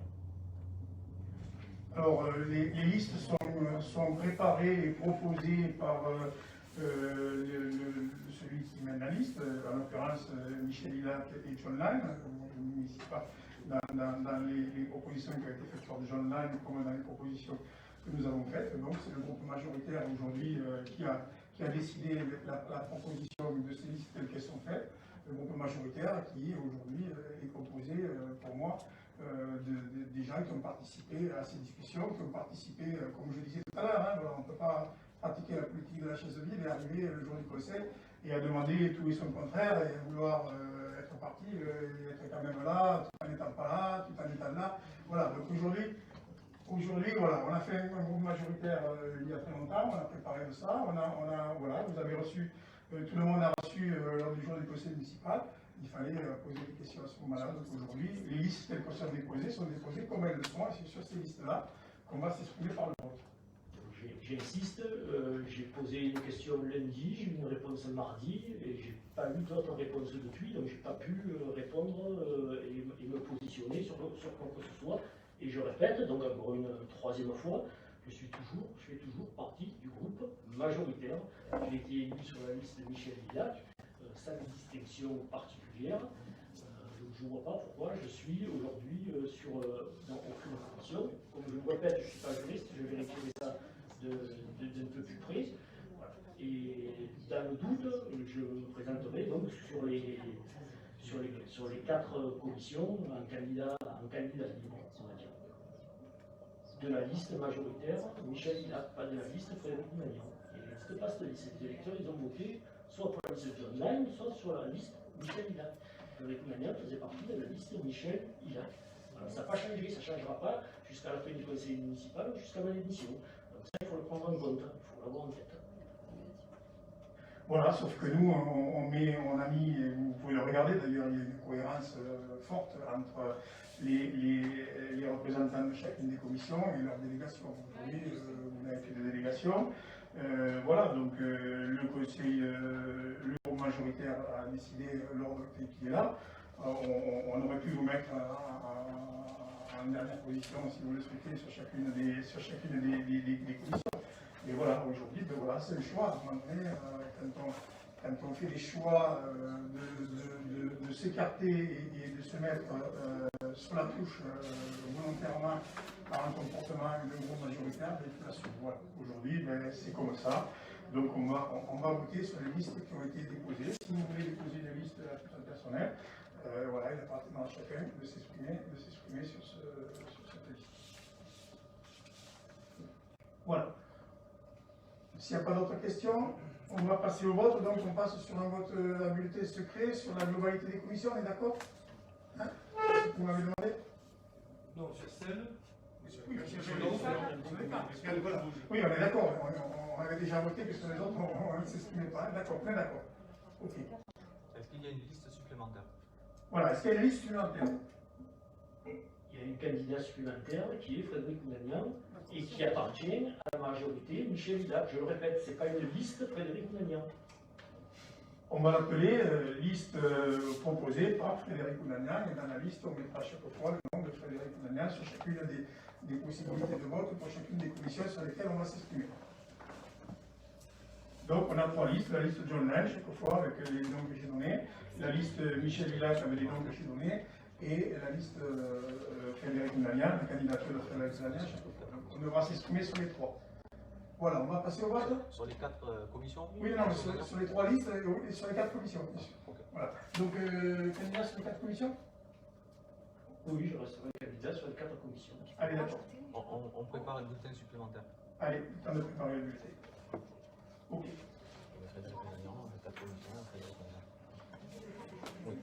Alors, les listes sont préparées et proposées par celui qui mène la liste, en l'occurrence Michel Hillard et John Line. Je ne suis pas dans les propositions qui ont été faites par John Line comme dans les propositions que nous avons faites. Donc, c'est le groupe majoritaire aujourd'hui qui a décidé la proposition de ces listes telles qu'elles sont faites. Le groupe majoritaire qui aujourd'hui est composé pour moi des gens qui ont participé à ces discussions, qui ont participé, comme je disais tout à l'heure, hein, voilà, on ne peut pas pratiquer la politique de la chaise vide et arriver le jour du procès et à demander tout et son contraire et à vouloir être parti et être quand même là, tout en n'étant pas là, tout en étant là. Voilà, donc aujourd'hui, voilà, on a fait un groupe majoritaire il y a très longtemps, on a préparé de ça, voilà, vous avez reçu, tout le monde a reçu lors du jour du conseil municipal. Il fallait poser des questions à ce moment-là. Donc aujourd'hui, les listes telles qu'elles sont déposées comme elles le sont, et c'est sur ces listes-là qu'on va s'exprimer par le vote. J'insiste, j'ai posé une question lundi, j'ai eu une réponse mardi, et j'ai pas eu d'autres réponses depuis, donc j'ai pas pu répondre et me positionner sur quoi que ce soit. Et je répète, donc encore une troisième fois, je fais toujours partie du groupe majoritaire. J'ai été élu sur la liste de Michel Villac, sans distinction particulière. Donc je ne vois pas pourquoi je suis aujourd'hui dans aucune fonction. Comme je le répète, je ne suis pas juriste, je vérifierai ça d'un peu plus près. Voilà. Et dans le doute, je me présenterai donc sur les 4 commissions en candidat libre, on va dire. De la liste majoritaire, Michel Villac, pas de la liste Frédéric Magnan. Il n'existe pas cette liste. Les électeurs, ils ont voté soit pour la liste John Lang, soit sur la liste Michel Hillac. Frédéric Magnan faisait partie de la liste Michel Hillac. Voilà, ça n'a pas changé, ça ne changera pas jusqu'à la fin du conseil municipal ou jusqu'à ma démission. Donc ça, il faut le prendre en compte, il faut l'avoir en tête. Voilà, sauf que nous, on a mis, et vous pouvez le regarder d'ailleurs, il y a une cohérence forte entre les représentants de chacune des commissions et leurs délégations. Aujourd'hui, vous n'avez que des délégations. Voilà, donc le conseil, le groupe majoritaire a décidé l'ordre qui est là. On aurait pu vous mettre en dernière position, si vous le souhaitez, sur chacune des commissions. Et voilà, aujourd'hui, ben voilà, c'est le choix. Quand on fait des choix de s'écarter et de se mettre sur la touche volontairement par un comportement de groupe majoritaire, ben, il faut l'assumer. Voilà. Aujourd'hui, ben, c'est comme ça. Donc on va voter sur les listes qui ont été déposées. Si vous voulez déposer une liste à titre personnel, voilà, il appartiendra à chacun de s'exprimer sur cette liste. Voilà. S'il n'y a pas d'autres questions, on va passer au vote. Donc on passe sur un vote à bulletin secret sur la globalité des commissions, on est d'accord? Hein? Vous m'avez demandé? Non, sur celle. Oui, on est d'accord. On avait déjà voté que sur les autres, on ne s'exprimait pas. D'accord, on est d'accord. Ok. Est-ce qu'il y a une liste supplémentaire? Voilà, est-ce qu'il y a une liste supplémentaire? Il y a une candidat supplémentaire qui est Frédéric Magnan et qui appartient à la majorité Michel Hillac. Je le répète, ce n'est pas une liste Frédéric Magnan. On va l'appeler liste proposée par Frédéric Magnan, et dans la liste, on mettra à chaque fois le nom de Frédéric Magnan sur chacune des possibilités de vote pour chacune des commissions sur lesquelles on va s'exprimer. Donc on a 3 listes, la liste John Lang, chaque fois avec les noms que j'ai donnés, la liste Michel Hillac avec les noms que j'ai donnés, et la liste Frédéric Magnan, la candidature de Frédéric Magnan chaque fois. Donc on devra s'exprimer sur les 3. Voilà, on va passer au vote. Sur les 4 commissions? Oui, non, sur les 3 listes et sur les 4 commissions, bien sûr. Okay. Voilà. Donc, candidat sur les 4 commissions? Oui, je resterai candidat sur les 4 commissions. Allez, d'accord. On prépare un bulletin supplémentaire. Allez, temps de préparer le bulletin. Ok. Frédéric Magnan, 4 commissions, Frédéric Magnan. Oui.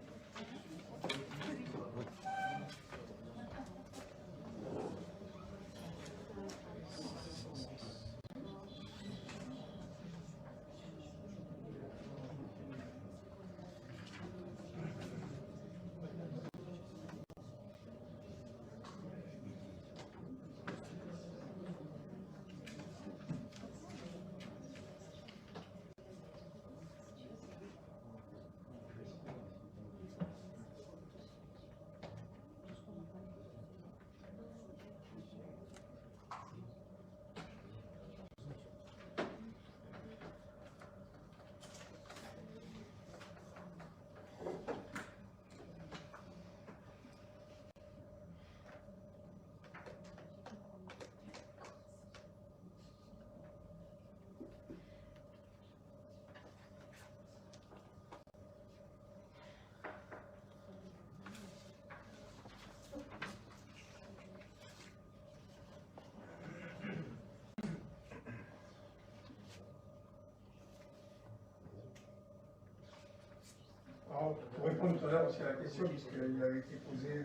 Alors, pour répondre tout à l'heure aussi à la question, puisqu'il avait été posé,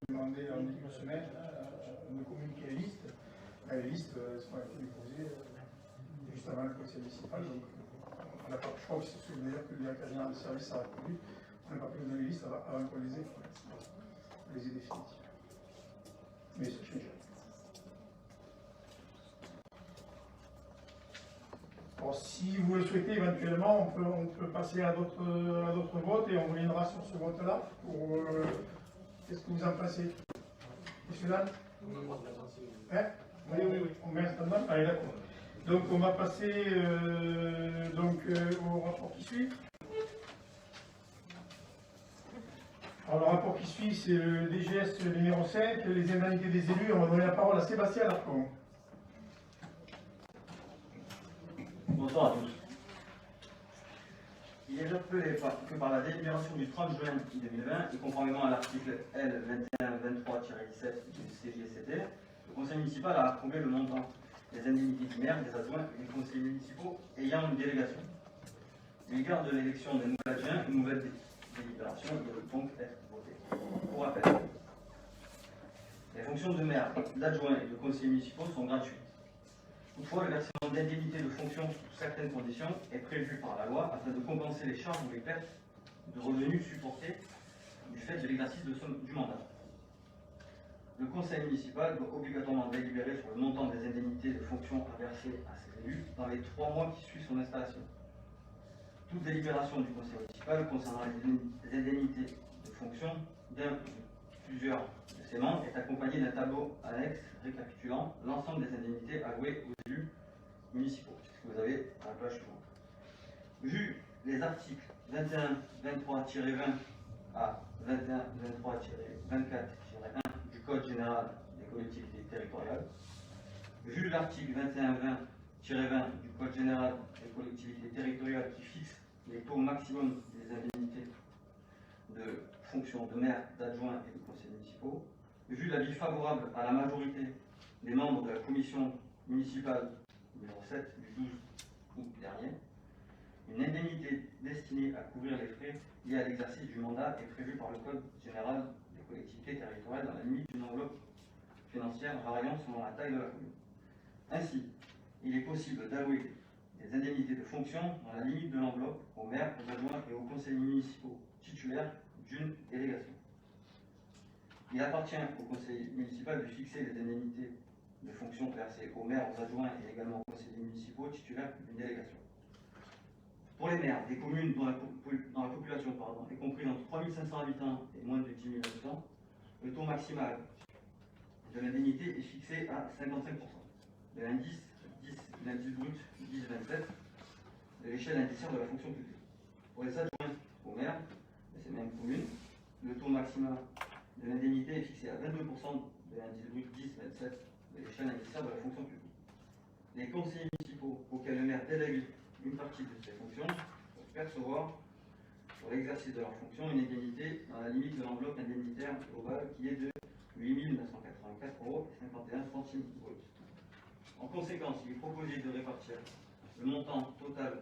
demandé en début de semaine, de communiquer les listes. Les listes sont été déposées juste avant le conseil municipal, donc on n'a pas, je crois que c'est d'ailleurs que le directeur général de service a répondu, on n'a pas pu donner les listes avant qu'on les ait définitives. Mais c'est changé. Alors, si vous le souhaitez, éventuellement, on peut passer à d'autres votes et on reviendra sur ce vote-là. Qu'est-ce que vous en pensez? Monsieur Dan? Hein? Oui. On met un stand-up? Allez, d'accord. Donc, on va passer au rapport qui suit. Alors, le rapport qui suit, c'est le DGS numéro 5, les indemnités des élus. On va donner la parole à Sébastien Larcon. Bonsoir à tous. Il est rappelé que par la délibération du 30 juin 2020 et conformément à l'article L 2123-17 du CGCT, le conseil municipal a approuvé le montant des indemnités du maire, des adjoints et des conseillers municipaux ayant une délégation. Eu égard de l'élection des nouveaux adjoints, une nouvelle délibération doit donc être votée. Pour rappel, les fonctions de maire, d'adjoint et de conseillers municipaux sont gratuites. Toutefois, le versement d'indemnités de fonction sous certaines conditions est prévu par la loi afin de compenser les charges ou les pertes de revenus supportés du fait de l'exercice du mandat. Le conseil municipal doit obligatoirement délibérer sur le montant des indemnités de fonction à verser à ses élus dans les 3 mois qui suivent son installation. Toute délibération du conseil municipal concernant les indemnités de fonction d'un ou plusieurs de ses membres est accompagnée d'un tableau annexe récapitulant l'ensemble des indemnités allouées aux élus municipaux, ce que vous avez à la page suivante. Vu les articles 21-23-20 à 21-23-24-1 du Code général des collectivités territoriales, vu l'article 21-20-20 du Code général des collectivités territoriales qui fixe les taux maximum des indemnités de fonction de maire, d'adjoint et de conseillers municipaux, vu l'avis favorable à la majorité des membres de la commission municipale numéro 7 du 12 août dernier, une indemnité destinée à couvrir les frais liés à l'exercice du mandat est prévue par le Code général des collectivités territoriales dans la limite d'une enveloppe financière variant selon la taille de la commune. Ainsi, il est possible d'allouer des indemnités de fonction dans la limite de l'enveloppe aux maires, aux adjoints et aux conseillers municipaux titulaires d'une délégation. Il appartient au conseil municipal de fixer les indemnités de fonction versées aux maires, aux adjoints et également aux conseillers municipaux titulaires d'une délégation. Pour les maires des communes dont la population est comprise entre 3 500 habitants et moins de 10 000 habitants, le taux maximal de l'indemnité est fixé à 55% de l'indice brut 10,27 de l'échelle indiciaire de la fonction publique. Pour les adjoints aux maires de ces mêmes communes, le taux maximal de l'indemnité est fixé à 22% de l'indice brut 10,27 de l'échelle indiciaire de la fonction publique. Les conseillers municipaux auxquels le maire délègue une partie de ses fonctions peuvent percevoir pour l'exercice de leur fonction une indemnité dans la limite de l'enveloppe indemnitaire globale qui est de 8 984,51 € brut. En conséquence, il est proposé de répartir le montant total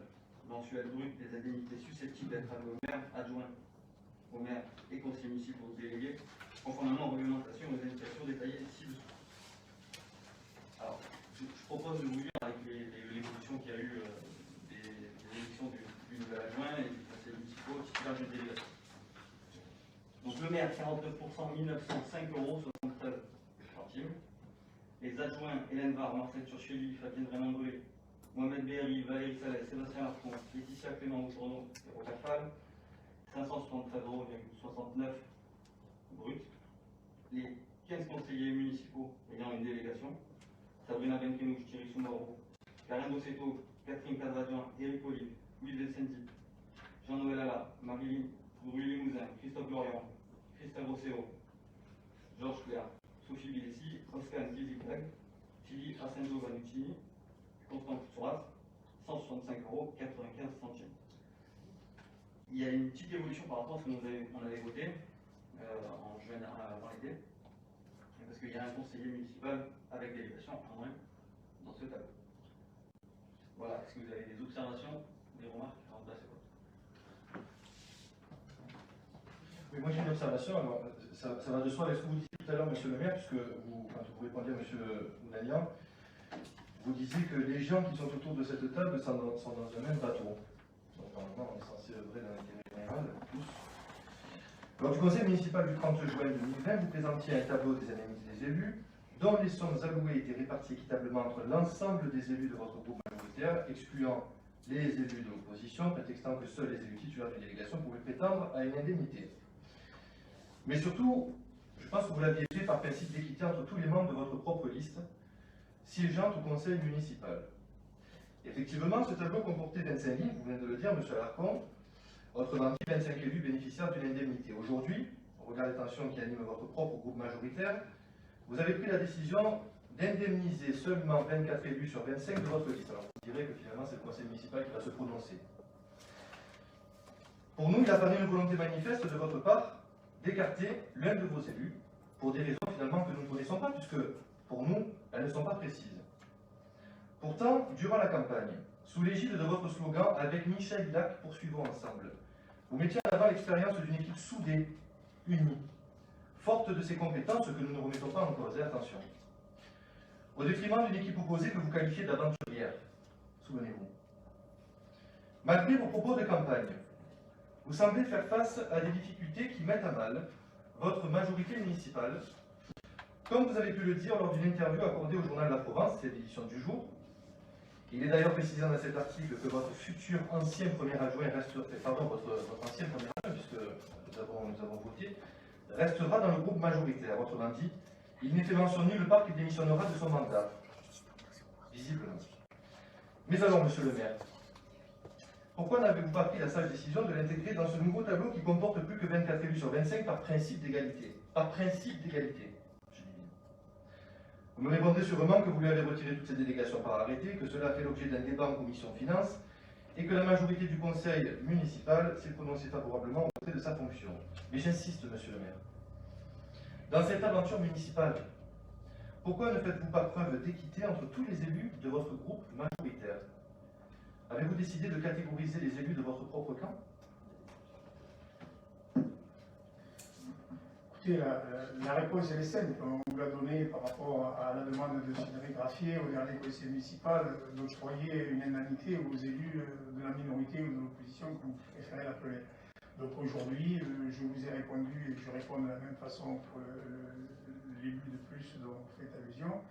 mensuel brut des indemnités susceptibles d'être allouées aux maires, adjoints, aux maires et conseillers municipaux délégués, conformément aux réglementations et aux indications détaillées ci-dessous. Alors, je propose de vous lire avec l'évolution qu'il y a eu des élections du nouvel adjoint et du conseil municipal titulaire d'une délégation. Donc le maire, 49%, 1905,73 €. Les adjoints, Hélène Var, Marcel Turchelli, Fabienne Raymondré, Mohamed Béry, Valérie Salès, Sébastien Larcon, Laetitia Clément Outourneau et Robert Fall, 573,69 € brut. Les 15 conseillers municipaux ayant une délégation, Sabrina Benkenouch, Thierry Soumaro, Karin Dossetto, Catherine Cadradian, Éric Olive, Louis Vincenti, Jean-Noël Alla, Marie Limousin, Christophe Lorient, Christophe Rossero, Georges Claire, Sophie Bilessi, Oscar Kiziklag, Philippe Ascendo Vanuccini, Constant Souras, 165,95 €. Il y a une petite évolution par rapport à ce qu'on avait voté en juin avant l'été, parce qu'il y a un conseiller municipal avec délégation en moins dans ce tableau. Voilà, est-ce que vous avez des observations, des remarques à remplacer? Mais moi j'ai une observation, alors ça va de soi avec ce que vous disiez tout à l'heure, monsieur le maire, puisque vous, quand vous répondiez à monsieur Ounania, vous disiez que les gens qui sont autour de cette table sont dans un même bateau. Donc normalement on est censé œuvrer dans l'intérêt général, tous. Lors du conseil municipal du 30 juin 2020, vous présentiez un tableau des indemnités des élus, dont les sommes allouées étaient réparties équitablement entre l'ensemble des élus de votre groupe majoritaire, excluant les élus de l'opposition, prétextant que seuls les élus titulaires de délégation pouvaient prétendre à une indemnité. Mais surtout, je pense que vous l'aviez fait par principe d'équité entre tous les membres de votre propre liste, siégeant au conseil municipal. Effectivement, ce tableau comportait 25 lignes, vous venez de le dire, monsieur Alarcon, autrement dit 25 élus bénéficiaires d'une indemnité. Aujourd'hui, au regard des tensions qui animent votre propre groupe majoritaire, vous avez pris la décision d'indemniser seulement 24 élus sur 25 de votre liste. Alors vous direz que finalement c'est le conseil municipal qui va se prononcer. Pour nous, il apparaît une volonté manifeste de votre part d'écarter l'un de vos élus pour des raisons finalement que nous ne connaissons pas, puisque pour nous, elles ne sont pas précises. Pourtant, durant la campagne, sous l'égide de votre slogan « Avec Michel Hilac, poursuivons ensemble », vous mettiez en avant l'expérience d'une équipe soudée, unie, forte de ses compétences que nous ne remettons pas en cause, et attention. Au détriment d'une équipe opposée que vous qualifiez d'aventurière, souvenez-vous. Malgré vos propos de campagne, vous semblez faire face à des difficultés qui mettent à mal votre majorité municipale, comme vous avez pu le dire lors d'une interview accordée au journal La Provence, c'est l'édition du jour. Il est d'ailleurs précisé dans cet article que votre futur ancien premier adjoint votre ancien premier adjoint, puisque nous avons voté, restera dans le groupe majoritaire. Autrement dit, il n'est fait mention nulle part qu'il démissionnera de son mandat. Visiblement. Mais alors, monsieur le maire, pourquoi n'avez-vous pas pris la sage décision de l'intégrer dans ce nouveau tableau qui comporte plus que 24 élus sur 25 par principe d'égalité? Par principe d'égalité, je dis bien. Vous me répondrez sûrement que vous lui avez retiré toutes ces délégations par arrêté, que cela fait l'objet d'un débat en commission finances, et que la majorité du conseil municipal s'est prononcée favorablement au retrait de sa fonction. Mais j'insiste, monsieur le maire. Dans cette aventure municipale, pourquoi ne faites-vous pas preuve d'équité entre tous les élus de votre groupe majoritaire? Avez-vous décidé de catégoriser les élus de votre propre camp? Écoutez, la réponse elle est simple. On vous l'a donnée par rapport à la demande de Cédric Graffier au dernier conseil municipal d'octroyer une indemnité aux élus de la minorité ou de l'opposition, comme vous préférez l'appeler. Donc aujourd'hui, je vous ai répondu et je réponds de la même façon pour l'élu de plus dont vous faites allusion.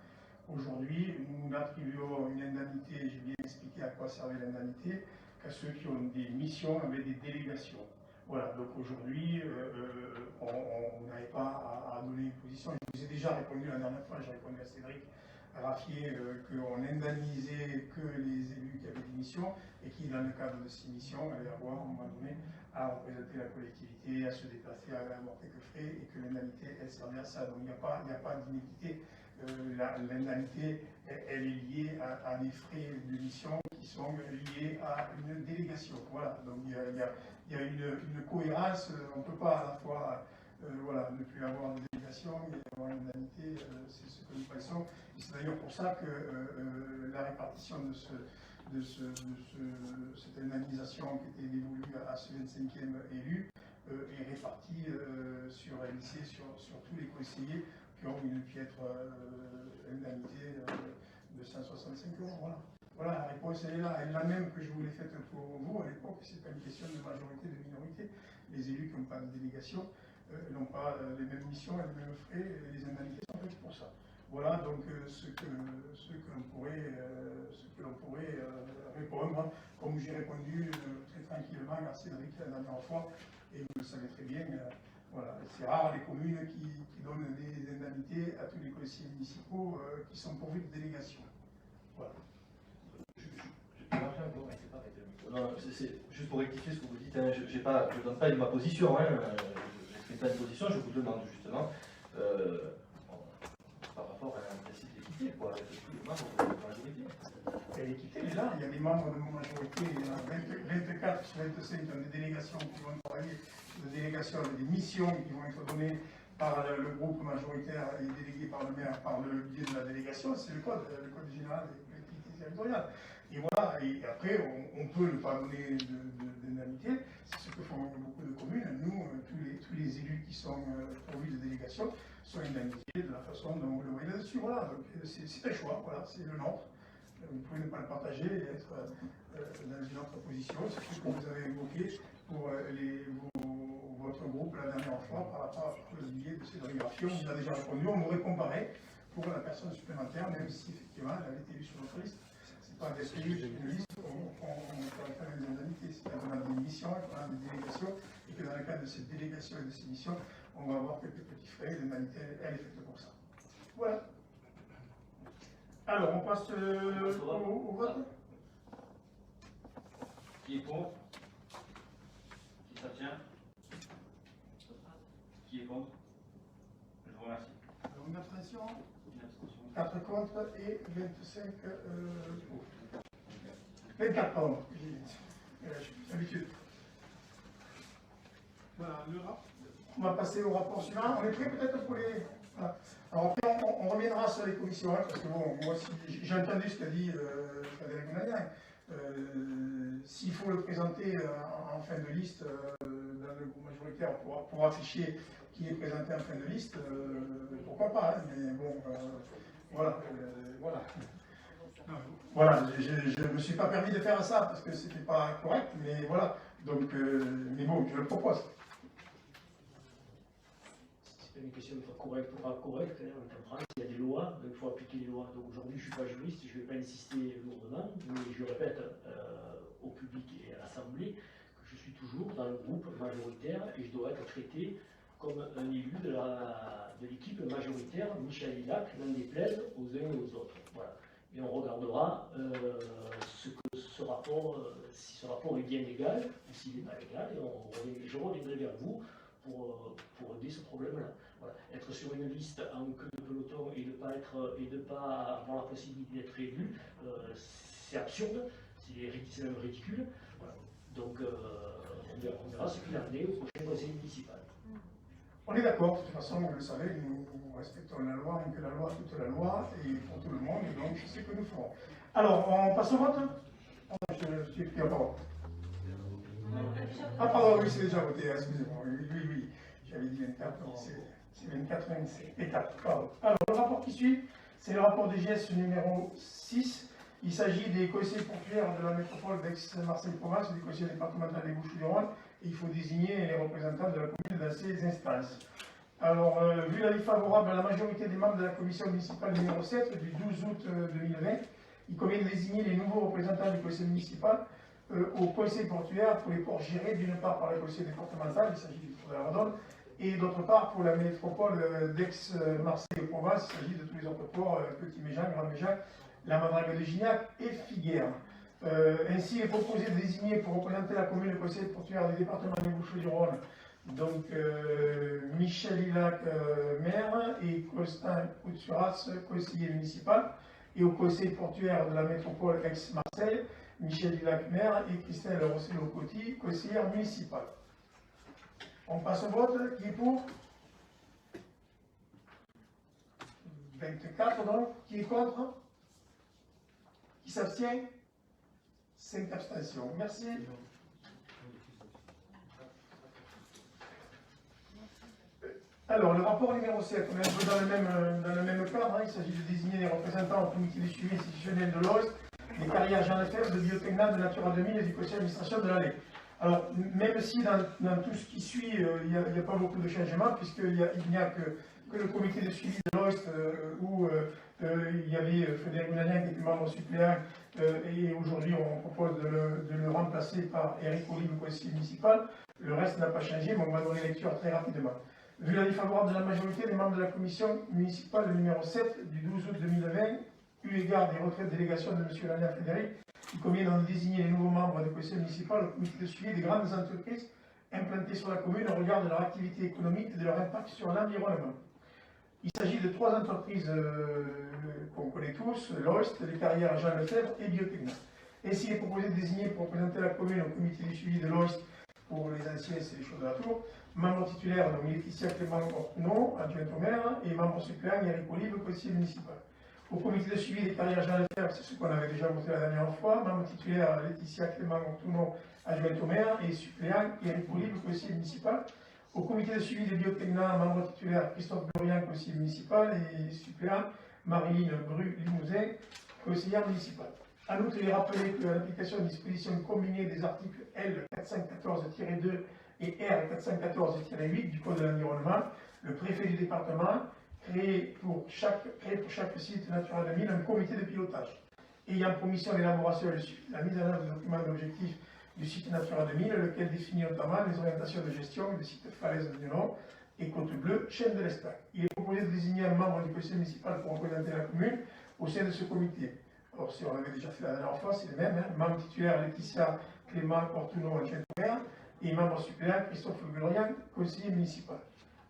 Aujourd'hui, nous n'attribuons une indemnité, j'ai bien expliqué à quoi servait l'indemnité, qu'à ceux qui ont des missions avec des délégations. Voilà, donc aujourd'hui, on n'avait pas à donner une position. Je vous ai déjà répondu la dernière fois, j'ai répondu à Cédric Graffier qu'on indemnisait que les élus qui avaient des missions et qui, dans le cadre de ces missions, allaient avoir, à un moment donné, à représenter la collectivité, à se déplacer, à avoir quelques frais et que l'indemnité, elle servait à ça. Donc il n'y a pas d'inéquité. L'indemnité, elle est liée à des frais de mission qui sont liés à une délégation. Voilà, donc il y a une cohérence. On ne peut pas à la fois ne plus avoir de délégation et avoir une indemnité, c'est ce que nous pensons. Et c'est d'ailleurs pour ça que la répartition de cette indemnisation qui était dévolue à ce 25e élu est répartie sur tous les conseillers qui ont pu être indemnisés de 165 €. Voilà, la réponse elle est là. Elle est la même que je vous l'ai faite pour vous à l'époque. C'est pas une question de majorité, de minorité. Les élus qui n'ont pas de délégation n'ont pas les mêmes missions, les mêmes frais, et les indemnités sont faites pour ça. Voilà donc ce que l'on pourrait répondre, comme j'ai répondu très tranquillement à Cédric la dernière fois, et vous le savez très bien. Voilà, c'est rare les communes qui donnent des indemnités à tous les conseillers municipaux qui sont pourvus de délégation. Voilà. Non, c'est juste pour rectifier ce que vous dites, hein, je ne donne pas ma position, je n'exprime pas une position, je vous demande justement par rapport à un principe d'équité, avec tous les membres de la majorité. Et l'équité, déjà, il y a des membres de ma majorité, il y en a 24 sur 25 qui ont des délégations qui vont travailler, des délégations, des missions qui vont être données par le groupe majoritaire et déléguées par le maire par le biais de la délégation, c'est le code général des collectivités territoriales. Et voilà, et après, on peut ne pas donner d'indemnité, c'est ce que font beaucoup de communes. Nous, tous les qui sont pourvus de délégation soient indemnisés de la façon dont vous le voyez là-dessus. Voilà, donc c'est un choix, voilà, c'est le nôtre. Vous pouvez ne pas le partager et être dans une autre position. C'est ce que vous avez évoqué pour votre groupe la dernière fois par rapport au biais de ces délégations. On a déjà répondu, on aurait comparé pour la personne supplémentaire, même si effectivement elle avait été élue sur notre liste. Ce n'est pas des une liste où on pourrait faire des indemnités. C'est qu'on a des missions, qu'on a des délégations, et que dans le cadre de ces délégations et de ces missions, on va avoir quelques petits frais, l'indemnité, elle est faite pour ça. Voilà. Alors, on passe au vote. Qui est pour? Qui s'abstient? Qui est contre? Je vous remercie. Alors, une abstention, Une abstention. 4 contre et 25 pour. 24, pardon. J'ai l'habitude. Voilà, on va passer au rapport suivant. On est prêt peut-être pour les... Voilà. Alors après, on reviendra sur les commissions, hein, parce que bon, moi aussi, j'ai entendu ce qu'a dit Frédéric Mounadien. S'il faut le présenter en fin de liste, dans le groupe majoritaire, pour afficher qui est présenté en fin de liste, pourquoi pas, hein, mais bon, voilà. Voilà, je ne me suis pas permis de faire ça, parce que ce n'était pas correct, mais voilà. Donc, mais bon, je le propose. C'est une question d'être correct ou pas correct. Hein. On comprend qu'il y a des lois, donc il faut appliquer les lois. Donc aujourd'hui, je ne suis pas juriste, je ne vais pas insister lourdement, mais je répète au public et à l'Assemblée que je suis toujours dans le groupe majoritaire et je dois être traité comme un élu de l'équipe majoritaire, Michel Hillac, n'en déplaise aux uns et aux autres. Voilà. Et on regardera ce rapport, si ce rapport est bien légal ou s'il n'est pas légal, et je reviendrai vers vous pour régler ce problème-là. Voilà. Être sur une liste en queue de peloton et de pas avoir la possibilité d'être élu, c'est absurde, c'est même ridicule. Voilà. Donc on verra ce qu'il en est au prochain conseil municipal. On est d'accord, de toute façon, vous le savez, nous respectons la loi, on fait la loi, toute la loi, et pour tout le monde, et donc c'est ce que nous ferons. Alors, on passe au vote. Je suis pris à parole. Ah pardon, oui, c'est déjà voté, excusez-moi, oui, j'avais dit 24, c'est 24, 27, et 4, pardon. Alors, le rapport qui suit, c'est le rapport DGS numéro 6. Il s'agit des conseillers portuaires de la métropole d'Aix-Marseille-Provence et des conseillers départementaux des Bouches-du-Rhône, et il faut désigner les représentants de la commune dans ces instances. Alors, vu l'avis favorable à la majorité des membres de la commission municipale numéro 7 du 12 août 2020, il convient de désigner les nouveaux représentants du conseil municipal au conseil portuaire pour les ports gérés d'une part par le conseil départemental, il s'agit du port de la Redonne, et d'autre part pour la métropole d'Aix-Marseille-Provence, il s'agit de tous les autres ports, Petit-Méjean, Grand-Méjean, la Madrague de Gignac et Figueres. Ainsi, il est proposé de désigner pour représenter la commune le conseil portuaire du département des Bouches-du-Rhône, donc Michel Hillac, maire, et Constant Koutsuras, conseiller municipal, et au conseil portuaire de la métropole Aix-Marseille, Michel Hillac, maire, et Christelle Rossello-Coty, conseillère municipale. On passe au vote. Qui est pour? 24 donc. Qui est contre? Qui s'abstient? 5 abstentions. Merci. Alors, le rapport numéro 7, on est un peu dans le même cadre. Hein. Il s'agit de désigner les représentants au comité de suivi institutionnel de l'OST, des carrières Jean Lefebvre, de Biotechna, de Natura 2000 et du conseil d'administration de l'ALEC. Alors, même si dans tout ce qui suit, il n'y a pas beaucoup de changements, puisqu'il n'y a que le comité de suivi de l'OST où il y avait Frédéric Mounadien qui était membre suppléant, et aujourd'hui on propose de le remplacer par Eric Olive, conseiller municipal. Le reste n'a pas changé, mais on va donner lecture très rapidement. Vu l'avis favorable de la majorité des membres de la commission municipale numéro 7 du 12 août 2020, eu égard des retraites de délégation de M. Lania Frédéric, il convient d'en désigner les nouveaux membres du conseil municipal au comité de suivi des grandes entreprises implantées sur la commune au regard de leur activité économique et de leur impact sur l'environnement. Il s'agit de 3 entreprises qu'on connaît tous, l'OST, les carrières Jean Lefebvre et Biotechna. Ainsi, il est proposé de désigner pour représenter la commune au comité de suivi de l'OST pour les anciens, c'est les choses de la tour. Membre titulaire, donc Laetitia Clément Ortuno, adjointe au maire, et membre suppléant, Eric Olive, conseiller municipal. Au comité de suivi des carrières Jean Lefebvre, c'est ce qu'on avait déjà voté la dernière fois. Membre titulaire, Laetitia Clément Ortuno, adjointe au maire, et suppléant, Eric Olive, conseiller municipal. Au comité de suivi des biotechnants, membre titulaire Christophe Dorian, conseiller municipal, et suppléant Marilyn Bru-Limousin, conseillère municipale. En outre, il est rappelé que l'application des dispositions combinées des articles L 414-2 et R 414-8 du Code de l'environnement, le préfet du département crée pour chaque site Natura 2000 un comité de pilotage ayant pour mission l'élaboration et le suivi de la mise en œuvre des documents d'objectifs du site Natura 2000, lequel définit notamment les orientations de gestion des sites falaises de Nyon et Côte Bleue, chaîne de l'Espagne. Il est proposé de désigner un membre du conseil municipal pour représenter la commune au sein de ce comité. Or, si on l'avait déjà fait la dernière fois, c'est le même. Membre titulaire Laetitia Clément Cortuno et membre suppléant Christophe Glorian, conseiller municipal.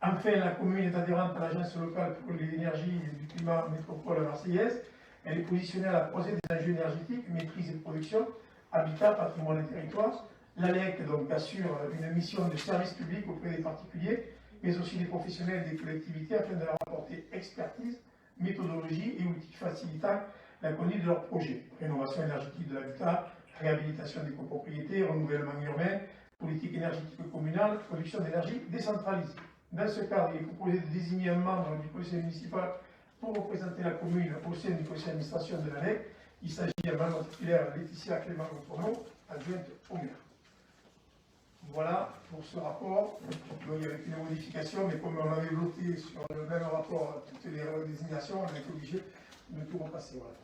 Enfin, la commune est adhérente à l'agence locale pour l'énergie et du climat métropole marseillaise. Elle est positionnée à la croisée des enjeux énergétiques, maîtrise et production, habitat, patrimoine et territoire. L'ALEC donc assure une mission de service public auprès des particuliers, mais aussi des professionnels et des collectivités afin de leur apporter expertise, méthodologie et outils facilitant la conduite de leurs projets. Rénovation énergétique de l'habitat, réhabilitation des copropriétés, renouvellement urbain, politique énergétique communale, production d'énergie décentralisée. Dans ce cadre, il est proposé de désigner un membre du conseil municipal pour représenter la commune au sein du conseil d'administration de l'ANEC. Il s'agit d'un membre titulaire Laetitia Clément Cortuno, adjointe au maire. Voilà pour ce rapport. Donc, il y avait une modification, mais comme on avait voté sur le même rapport toutes les désignations, on a été obligé de tout repasser. Voilà.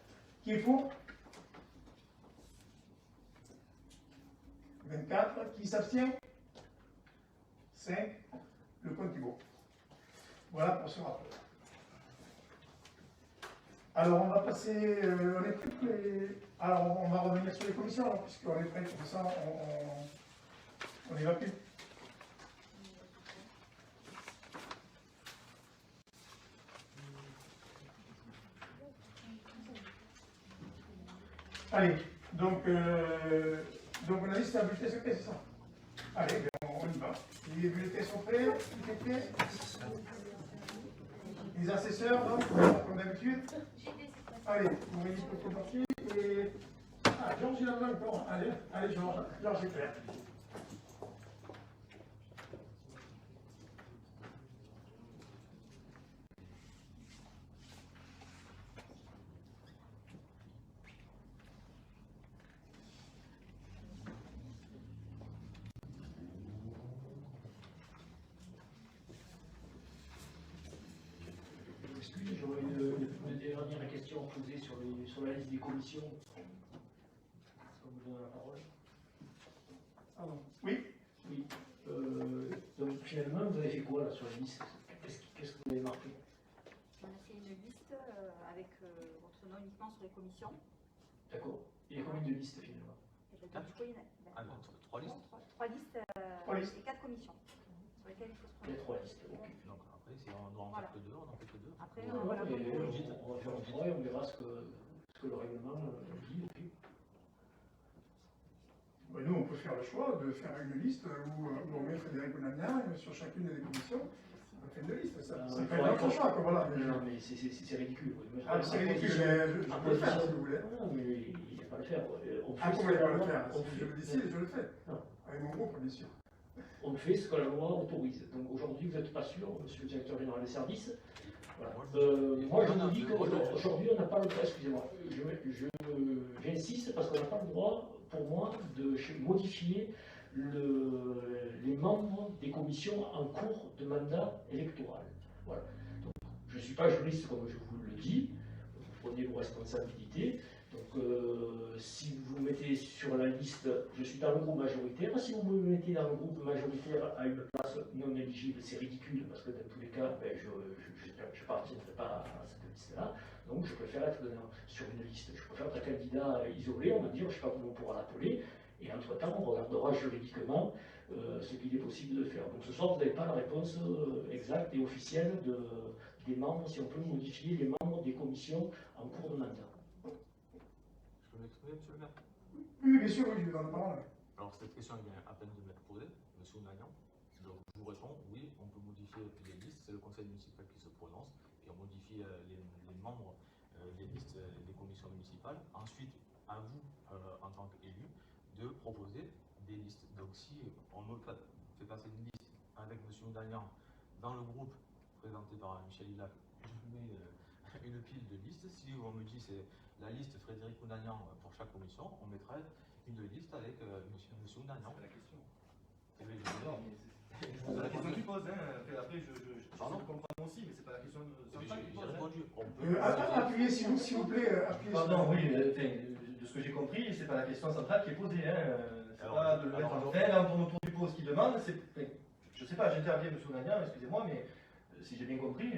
Qui est pour? 24. Qui s'abstient? 5. Le compte est bon. Voilà pour ce rapport. Alors, on va passer. On est prêt. Alors, on va revenir sur les commissions, puisqu'on est prêt pour ça. On évacue. Allez, donc on a dit que c'est un bulletin secret, c'est ça? Allez, ben, on y va. Les bulletins sont prêts, tout est prêt. Les assesseurs, donc, comme d'habitude. Allez, vous voyez pour partie. Et. Ah, Georges, il a besoin encore. Allez, Georges est clair. J'aurais une dernière question à poser sur la liste des commissions. Est-ce qu'on vous donne la parole? Pardon. Oui. Oui. Donc finalement, vous avez fait quoi là sur la liste? Qu'est-ce que vous avez marqué? On a fait une liste avec votre nom uniquement sur les commissions. D'accord. Il y a combien de listes finalement? Et ben, du coup, il y en a, Ah, 3 listes. Trois listes, Trois listes. et 4 commissions sur lesquelles il faut se Il y a prononcer. 3 listes. Ok. Donc après, si on doit en Voilà. faire que 2, on en fait que 2. Après, Ouais, voilà. mais on va faire un travail, on verra ce que le règlement dit. Ok. Ben, nous, on peut faire le choix de faire une liste où on met Frédéric Bonagna sur chacune des commissions. On fait une liste. Ça fait notre choix, quoi, voilà. Non, mais c'est ridicule. Ah, c'est ridicule, mais je peux le faire si vous voulez. Non, mais il n'y a pas à le faire. Ah, comment il va le faire? Si je le décide, je le fais. Non. Avec mon groupe, bien sûr. On fait ce que la loi autorise. Donc aujourd'hui, vous n'êtes pas sûr, monsieur le directeur général des services. Voilà. Moi, je vous dis qu'aujourd'hui, on n'a pas le droit, excusez-moi, j'insiste parce qu'on n'a pas le droit, pour moi, de modifier les membres des commissions en cours de mandat électoral. Voilà. Donc, je ne suis pas juriste, comme je vous le dis, vous prenez vos responsabilités. Donc, si vous me mettez sur la liste, je suis dans le groupe majoritaire. Si vous me mettez dans le groupe majoritaire à une place non éligible, c'est ridicule parce que dans tous les cas, ben, je ne partirai pas à cette liste-là. Donc, je préfère être sur une liste. Je préfère être un candidat isolé, on va dire, je ne sais pas comment on pourra l'appeler. Et entre-temps, on regardera juridiquement ce qu'il est possible de faire. Donc, ce soir, vous n'avez pas la réponse exacte et officielle des membres, si on peut modifier les membres des commissions en cours de mandat. Je peux m'exprimer, monsieur le maire? Oui, bien sûr, oui, je vais donner la parole. Alors, cette question vient à peine de m'être posée, monsieur Nagnan. Donc, je vous réponds, oui, on peut modifier les listes, c'est le conseil municipal qui se prononce, et on modifie les membres des listes des commissions municipales. Ensuite, à vous, en tant qu'élu, de proposer des listes. Donc, si on me fait passer une liste avec monsieur Dagnan, dans le groupe présenté par Michel Hilac, je vous mets une pile de listes. Si on me dit c'est la liste Frédéric Ounagnan pour chaque commission, on mettrait une liste avec monsieur Ounagnan. C'est la question. Eh bien, C'est la question qu'il pose, hein. Après, je comprends aussi, mais c'est pas la question centrale qu'il j'ai pose. répondu. On peut Appuyez s'il vous plaît. Appuyez Pardon, oui, de ce que j'ai compris, c'est pas la question centrale qui est posée. Hein. C'est pas de le mettre en fin, là on tourne autour du pot. Ce qu'il demande, c'est. Je sais pas, j'interviens, M. Ounagnan, excusez-moi, mais si j'ai bien compris,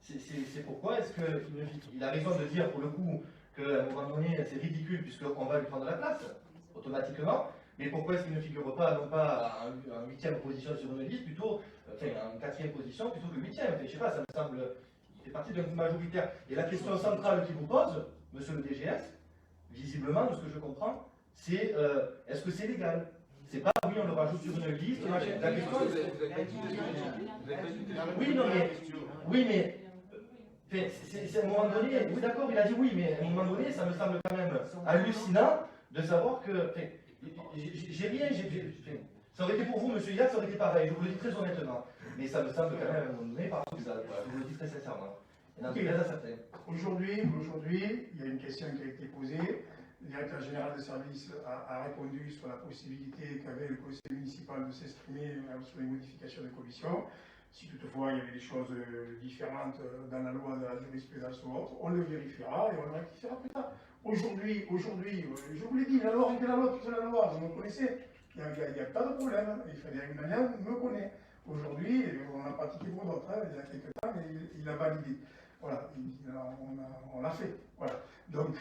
c'est pourquoi est-ce qu'il a raison de dire pour le coup qu'à un moment donné c'est ridicule puisqu'on va lui prendre la place automatiquement, mais pourquoi est-ce qu'il ne figure pas non pas en 8e position sur une liste, plutôt en 4e position plutôt que 8e. Je sais pas, ça me semble. Il fait partie d'un groupe majoritaire. Et la question centrale qu'il vous pose, monsieur le DGS, visiblement, de ce que je comprends, c'est est-ce que c'est légal? C'est pas oui, on le rajoute sur une liste. La question oui, non, mais. Oui, mais. C'est à un moment donné. Oui, d'accord, il a dit oui, mais à un moment donné, ça me semble quand même hallucinant de savoir que. J'ai rien. Ça aurait été pour vous, monsieur Hilac, ça aurait été pareil, je vous le dis très honnêtement. Mais ça me semble quand même à un moment donné paradoxal. Je vous le dis très sincèrement. Et dans cas certain. Aujourd'hui, il y a une question qui a été posée. Le directeur général de service a répondu sur la possibilité qu'avait le conseil municipal de s'exprimer sur les modifications de commission. Si toutefois il y avait des choses différentes dans la loi de la jurisprudence ou autre, on le vérifiera et on le rectifiera plus tard. Aujourd'hui, je vous l'ai dit, la loi, toute la loi, vous me connaissez, il n'y a pas de problème. Et Frédéric Ounagnan me connaît. Aujourd'hui, on a pratiqué pour d'autres, il y a quelques temps, mais il a validé. Voilà, on l'a fait. Voilà. Donc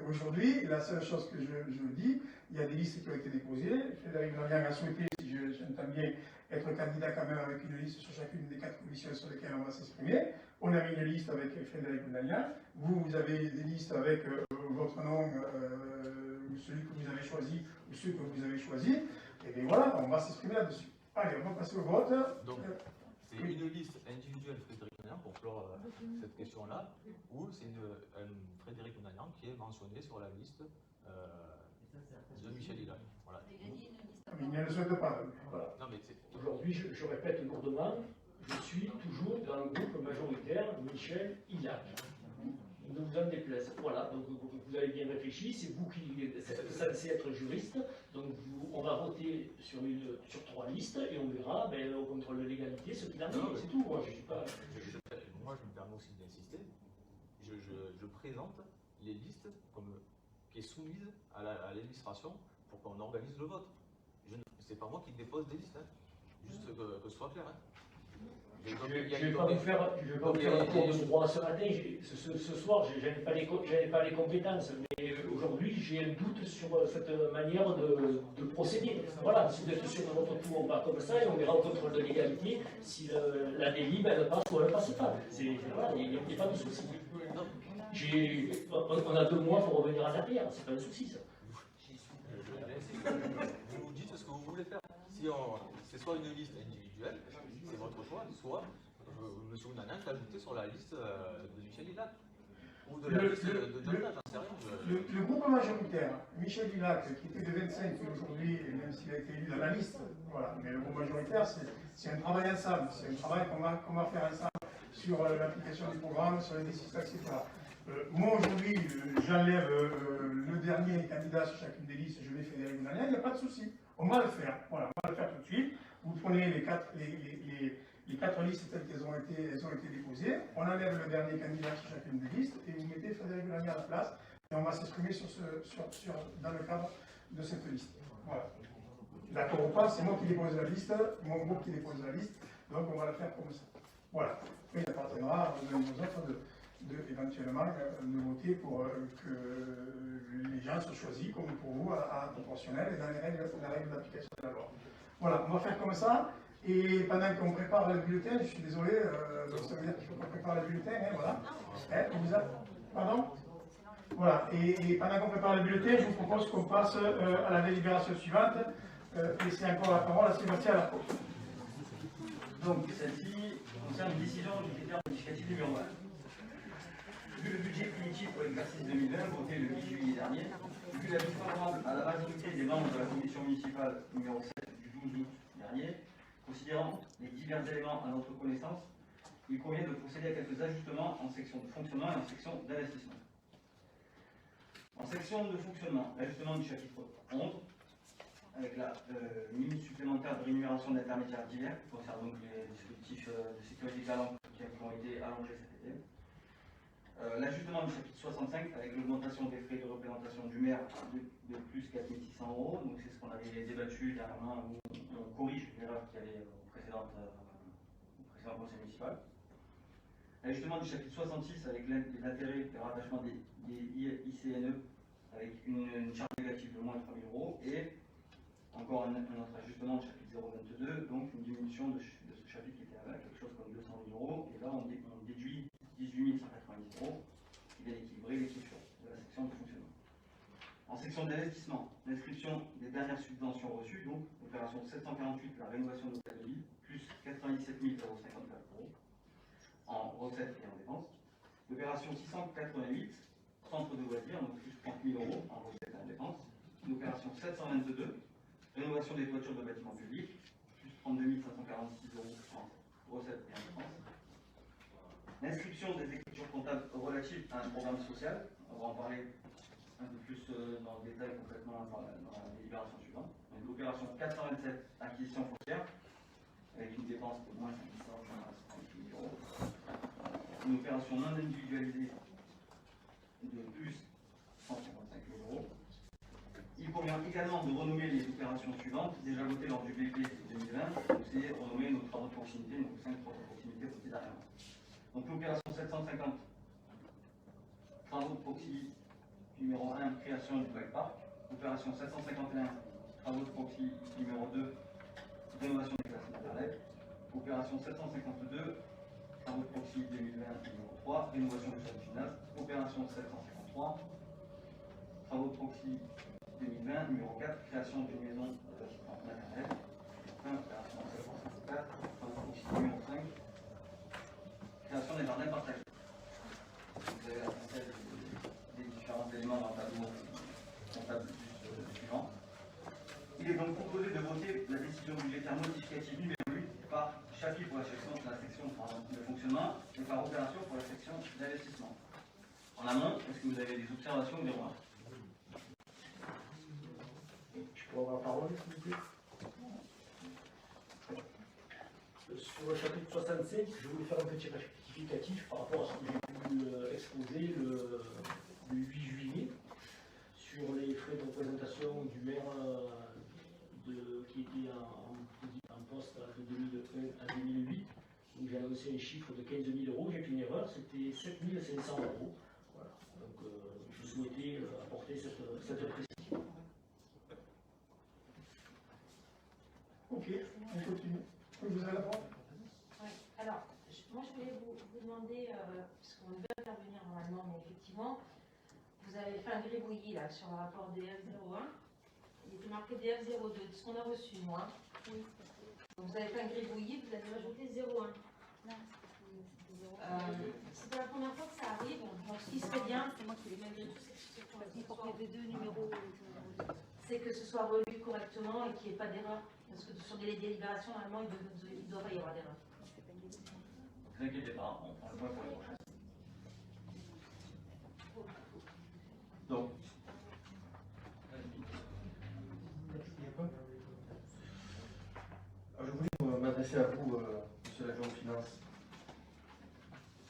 aujourd'hui, la seule chose que je dis, il y a des listes qui ont été déposées. Frédéric Ounagnan a souhaité, si j'entends bien, être candidat quand même avec une liste sur chacune des 4 commissions sur lesquelles on va s'exprimer. On a mis une liste avec Frédéric Ounagnan. Vous avez des listes avec votre nom, celui que vous avez choisi ou ceux que vous avez choisis. Et bien voilà, on va s'exprimer là-dessus. Allez, on va passer au vote. Donc, c'est une liste individuelle Frédéric Ounagnan pour clore cette question-là, ou c'est Frédéric Ounagnan qui est mentionné sur la liste de Michel Hilac. Voilà. Mais il ne le souhaite pas. Voilà. Non, mais Aujourd'hui, je répète lourdement, je suis toujours dans le groupe majoritaire Michel Hilac. Ne vous en déplaise. Voilà, donc vous avez bien réfléchi, c'est vous qui êtes censé être juriste, donc on va voter sur 3 listes et on verra au contrôle de légalité ce qu'il en est, c'est tout. Moi, je suis pas. Moi, je me permets aussi d'insister. Je présente les listes qui est soumise à l'administration pour qu'on organise le vote. C'est pas moi qui dépose des listes, hein. Juste que ce soit clair. Hein. Je ne vais pas vous faire un cours de droit ce matin. Ce soir, je n'avais pas les compétences. Mais aujourd'hui, j'ai un doute sur cette manière de procéder. Voilà, si vous êtes sûr de votre tour, on va comme ça et on verra au contrôle de légalité si la délib elle passe ou elle ne passe pas. Voilà, il n'y a pas de souci. On a 2 mois pour revenir à l'arrière, c'est pas un souci ça. Vous nous dites ce que vous voulez faire. Si c'est soit une liste individuelle, c'est votre choix, soit M. Ounagnan est ajouté sur la liste de Michel Hilac. Ou de la liste de Jonathan, j'en sais rien. Le groupe majoritaire, Michel Hilac, qui était de 25 aujourd'hui, et même s'il a été élu dans la liste, voilà. Mais le groupe majoritaire, c'est un travail ensemble, c'est un travail qu'on va faire ensemble sur l'application du programme, sur les décisions, etc. Moi aujourd'hui, j'enlève le dernier candidat sur chacune des listes, je vais Frédéric Ounagnan, il n'y a pas de souci. On va le faire, voilà, on va le faire tout de suite. Vous prenez les 4 listes telles qu'elles ont été déposées, on enlève le dernier candidat sur chacune des listes et vous mettez Frédéric Ounagnan à la place et on va s'exprimer dans le cadre de cette liste. Voilà. D'accord ou pas, c'est moi qui dépose la liste, mon groupe qui dépose la liste, donc on va la faire comme ça. Voilà. Et il appartiendra aux autres éventuellement de voter pour que les gens soient choisis, comme pour vous, à proportionnel et dans la règle d'application de la loi. Voilà, on va faire comme ça. Et pendant qu'on prépare le bulletin, je suis désolé, ça veut dire qu'il faut qu'on prépare le bulletin, hein, voilà. Pardon? Voilà, et pendant qu'on prépare le bulletin, je vous propose qu'on passe à la délibération suivante. Et c'est encore la parole à Sébastien Larco. Donc, celle-ci concerne une décision du critère modificatif numéro 1. Vu le budget primitif pour l'exercice 2020, voté le 10 juillet dernier, vu l'avis favorable à la majorité des membres de la commission municipale numéro 7 du 12 août dernier, Considérant les divers éléments à notre connaissance, il convient de procéder à quelques ajustements en section de fonctionnement et en section d'investissement. En section de fonctionnement, l'ajustement du chapitre 11, avec la limite supplémentaire de rémunération d'intermédiaires divers, qui concerne donc les dispositifs de sécurité qui ont été allongés cet été. L'ajustement du chapitre 65, avec l'augmentation des frais de représentation du maire de plus 4 600 €, donc c'est ce qu'on avait débattu dernièrement, où on corrige l'erreur qu'il y avait au précédent conseil municipal. L'ajustement du chapitre 66 avec les intérêts et le rattachement des ICNE avec une charge négative de moins 3 000 €, et encore un autre ajustement du chapitre 022, donc une diminution de ce chapitre qui était à quelque chose comme 200 000 €, et là on déduit 18 190 € qui vient équilibrer l'écriture de la section de fonctionnement. En section d'investissement, l'inscription des dernières subventions reçues, donc opération 748, la rénovation de l'hôtel de ville, plus 97 054 € en recettes et en dépenses. L'opération 688, centre de loisirs, donc plus 30 000 € en recettes et en dépenses. L'opération 722, rénovation des toitures de bâtiments publics, plus 32 546 € en recettes et en dépenses. L'inscription des écritures comptables relatives à un programme social, on va en parler un peu plus dans le détail complètement dans la délibération suivante. L'opération 427, acquisition foncière, avec une dépense de moins 538 €. Une opération non individualisée de plus 155 000 €. Il convient également de renommer les opérations suivantes, déjà votées lors du BP 2020, c'est renommer nos travaux de proximité, nos 5 travaux de proximité votés dernièrement. Donc l'opération 750, travaux de proxy numéro 1, création du bike park. Opération 751, travaux de proxy numéro 2, rénovation des classes maternelles. Opération 752, travaux de proxy 2020 numéro 3, rénovation du salle de gymnase. Opération 753, travaux de proxy 2020 numéro 4, création d'une maison d'assistance maternelle. Opération 754, travaux de proxy numéro 5, création des jardins partagés. Vous avez la synthèse des différents éléments dans le tableau comptable suivant. Il est donc proposé de voter la décision budgétaire modificative numéro 8 par chapitre pour la section de fonctionnement et par opération pour la section d'investissement. En amont, est-ce que vous avez des observations ou des remarques? Je peux avoir la parole, s'il vous plaît? Sur le chapitre 65, je voulais faire un petit rectificatif par rapport à ce que j'ai pu exposer le 8 juillet sur les frais de représentation du maire qui était en poste de 2001 à 2008. Donc j'ai annoncé un chiffre de 15 000 €, j'ai fait une erreur, c'était 7 500 €. Voilà. Donc je souhaitais apporter cette précision. Ok, on continue. Vous avez la parole? Ouais. Alors, moi je voulais vous demander, puisqu'on devait intervenir normalement, mais effectivement, vous avez fait un gribouillis là sur le rapport DF01. Il était marqué DF02, de ce qu'on a reçu, moi. Oui. Donc vous avez fait un gribouillis, vous avez rajouté 01. C'est la première fois que ça arrive. Donc ce qui serait bien, c'est moi qui l'ai malgré tout, c'est pour qu'il y ait deux numéros. C'est que ce soit relu correctement et qu'il n'y ait pas d'erreur. Parce que sur les délibérations, normalement, il ne doit pas y avoir d'erreur. Ne vous inquiétez pas, on prend le point pour les prochaines. Donc, je voulais m'adresser à vous, monsieur l'adjoint aux finances,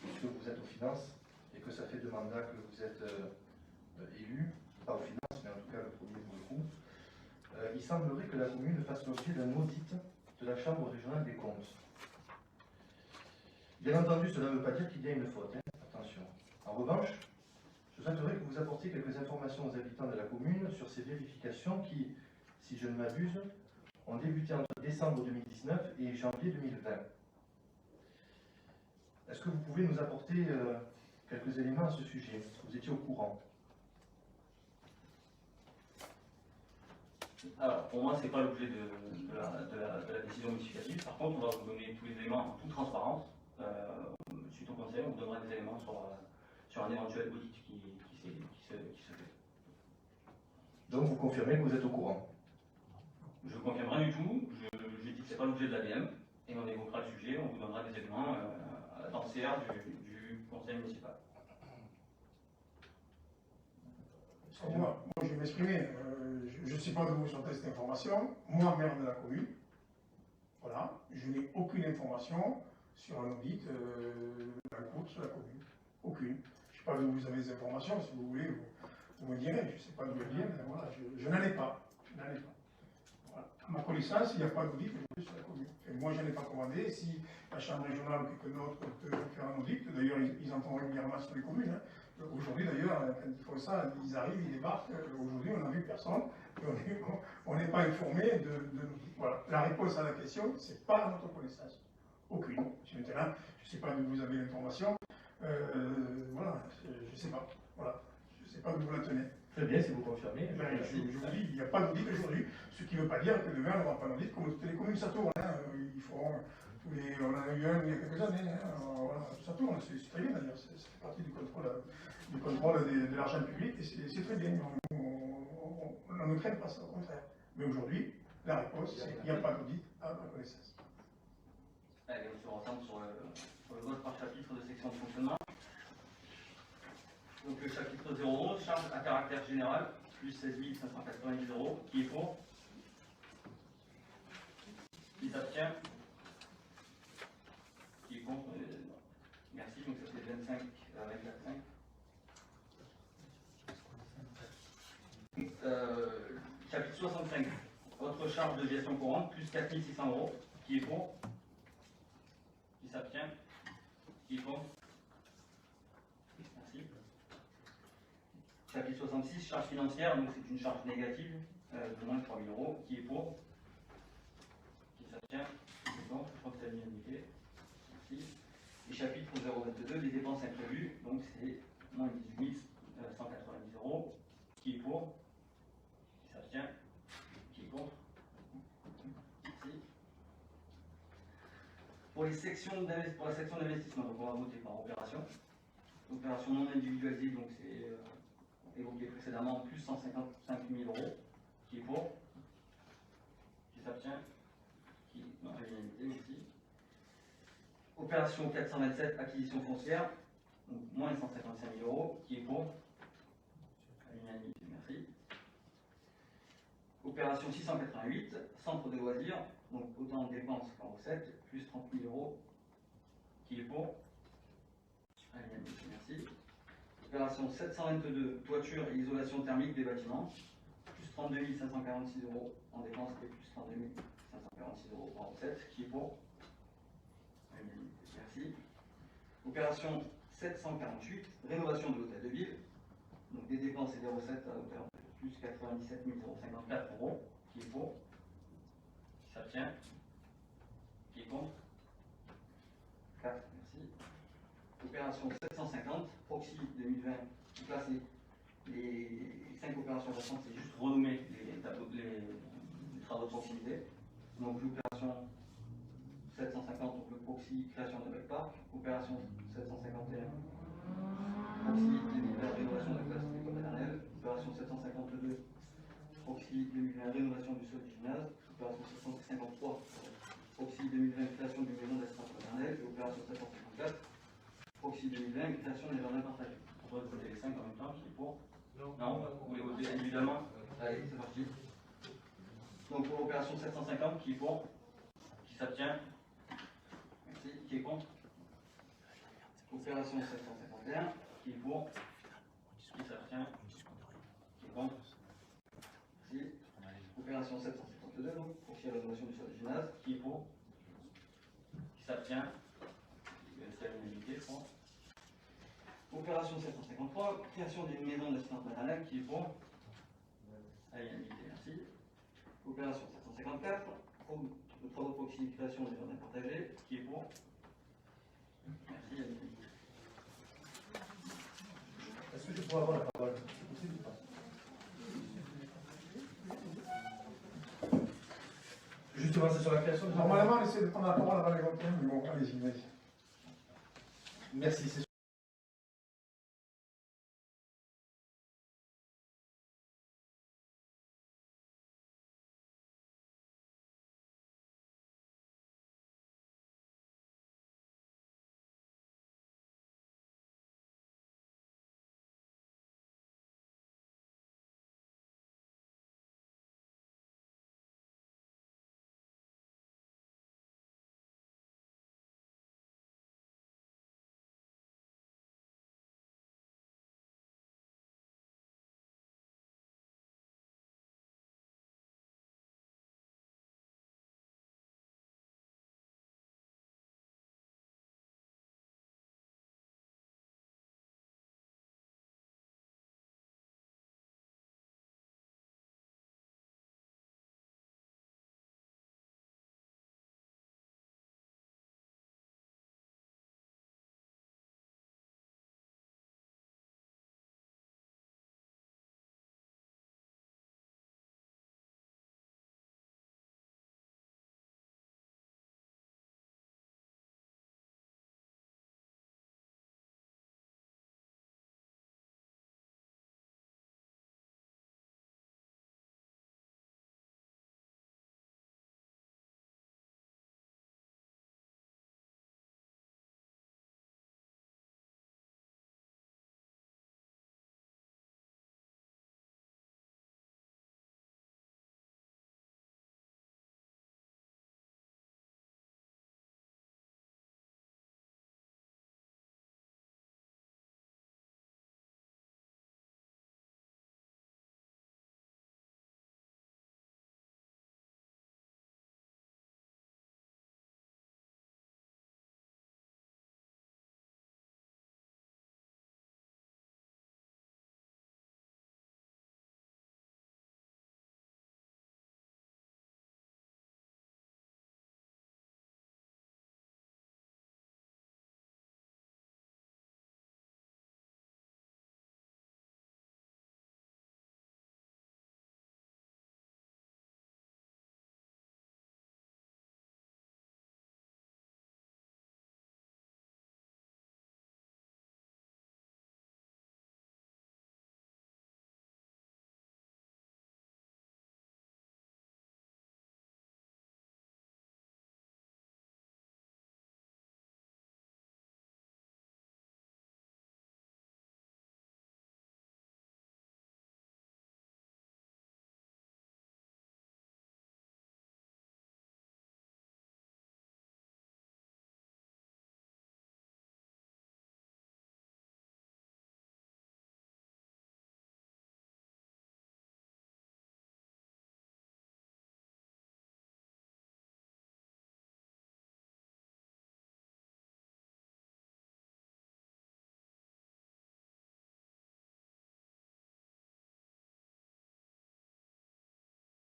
puisque vous êtes aux finances et que ça fait 2 mandats que vous êtes élu, pas aux finances, mais en tout cas le premier pour le coup. Il semblerait que la commune fasse l'objet d'un audit de la Chambre régionale des comptes. Bien entendu, cela ne veut pas dire qu'il y a une faute, hein, attention. En revanche, je souhaiterais que vous apportiez quelques informations aux habitants de la commune sur ces vérifications qui, si je ne m'abuse, ont débuté entre décembre 2019 et janvier 2020. Est-ce que vous pouvez nous apporter quelques éléments à ce sujet? Est-ce que vous étiez au courant? Alors, pour moi, ce n'est pas l'objet de la décision modificative. Par contre, on va vous donner tous les éléments en toute transparence. Suite au conseil, on vous donnera des éléments sur un éventuel audit qui se fait. Donc, vous confirmez que vous êtes au courant? Je ne confirme rien du tout. Je dis que ce n'est pas l'objet de l'ADM, et on évoquera le sujet, on vous donnera des éléments dans le CR du conseil municipal. Moi, je vais m'exprimer. Je ne sais pas d'où vous sortez cette information. Moi, maire de la commune, voilà, je n'ai aucune information sur un audit de la course de la commune. Aucune. Je ne sais pas d'où vous avez les informations. Si vous voulez, vous me direz. Je ne sais pas d'où elles viennent. Voilà, je n'en ai pas. Je n'en ai pas. Voilà. À ma connaissance, il n'y a pas d'audit aujourd'hui sur la commune. Et moi, je n'en ai pas commandé. Si la Chambre régionale ou quelqu'un d'autre peut faire un audit, d'ailleurs, ils en font régulièrement sur les communes. Hein. Aujourd'hui, d'ailleurs, quand ils font ça, ils arrivent, ils débarquent. Aujourd'hui, on n'a vu personne. On n'est pas informé de l'audit. Voilà. La réponse à la question, c'est pas à notre connaissance. Aucune. Maintenant, je ne sais pas d'où vous avez l'information. Voilà, je ne sais pas. Voilà. Je ne sais pas d'où vous la tenez. Très bien, si vous confirmez. Je vous dis, il n'y a pas d'audit aujourd'hui, ce qui ne veut pas dire que demain on n'aura pas d'audit, comme toutes les communes, ça tourne. Hein. Ils feront on en a eu un il y a quelques années, hein. Voilà, ça tourne, c'est très bien d'ailleurs, ça fait partie du contrôle de l'argent public et c'est très bien. On ne craint pas ça, au contraire. Mais aujourd'hui, la réponse, c'est qu'il n'y a pas d'audit à ma connaissance. Allez, on se rassemble sur le vote par chapitre de section de fonctionnement. Donc le chapitre 011, charge à caractère général, plus 16 590 €, qui est pour, qui s'abstient, qui est contre, merci, donc ça fait 25 avec la 5. Chapitre 65, autre charge de gestion courante, plus 4 600 €, qui est pour, qui s'abstient, qui est contre. Chapitre 66, charge financière, donc c'est une charge négative de moins de 3 000 €, qui est pour, qui s'abstient, qui est contre, je crois que c'est l'unanimité. Merci. Et chapitre 022, les dépenses imprévues, donc c'est moins 18 190 €, qui est pour, qui s'abstient, qui est contre. Merci. Pour la section d'investissement, donc on va voter par opération. Opération non individualisée, donc c'est évoqué précédemment, plus 155 000 €, qui est pour, qui s'abstient, qui non, à l'unanimité aussi. Opération 427, acquisition foncière, donc moins 155 000 €, qui est pour, à l'unanimité, merci. Opération 688, centre de loisirs, donc autant en dépenses qu'en recettes, plus 30 000 €, qui est pour, à l'unanimité, merci. Opération 722, toiture et isolation thermique des bâtiments, plus 32 546 € en dépenses et plus 32 546 € en recettes, qui est pour. Merci. Opération 748, rénovation de l'hôtel de ville, donc des dépenses et des recettes à hauteur de plus 97 054 €, qui est pour. Qui s'abstient. Qui est contre. 4, merci. Opération 750, proxy 2020, donc là c'est les 5 opérations restantes, c'est juste renommer les travaux de proximité. Donc l'opération 750, donc le proxy création de parc. Opération 751, proxy 2020, rénovation de la classe de l'école maternelle. Opération 752, proxy 2020, rénovation du sol du gymnase. Opération 753, proxy 2020, création d'une maison d'assistance maternelle. Et opération 754, proxy 2020, création des jardins partagés. On va voter les 5 en même temps, qui est pour. Non, vous les votez individuellement. Allez, c'est parti. Donc pour l'opération 750, qui est pour, qui s'abstient, merci, qui est contre. Opération 751, qui est pour, qui s'abstient, qui est contre. Merci. Opération 752, donc proxy rénovation du sol du gymnase, qui est pour, qui s'abstient. C'est à l'unanimité, je crois. Opération 753, création d'une maison d'assistance maternelle, qui est pour. À l'unanimité, merci. Opération 754, travaux de proxy, création des jardins partagés, qui est pour. Merci, à l'unanimité. Est-ce que je pourrais avoir la parole? C'est possible ou pas? Justement, c'est sur la création de... Normalement, on essaie de prendre la parole avant les votes, mais bon, allez-y. Merci, c'est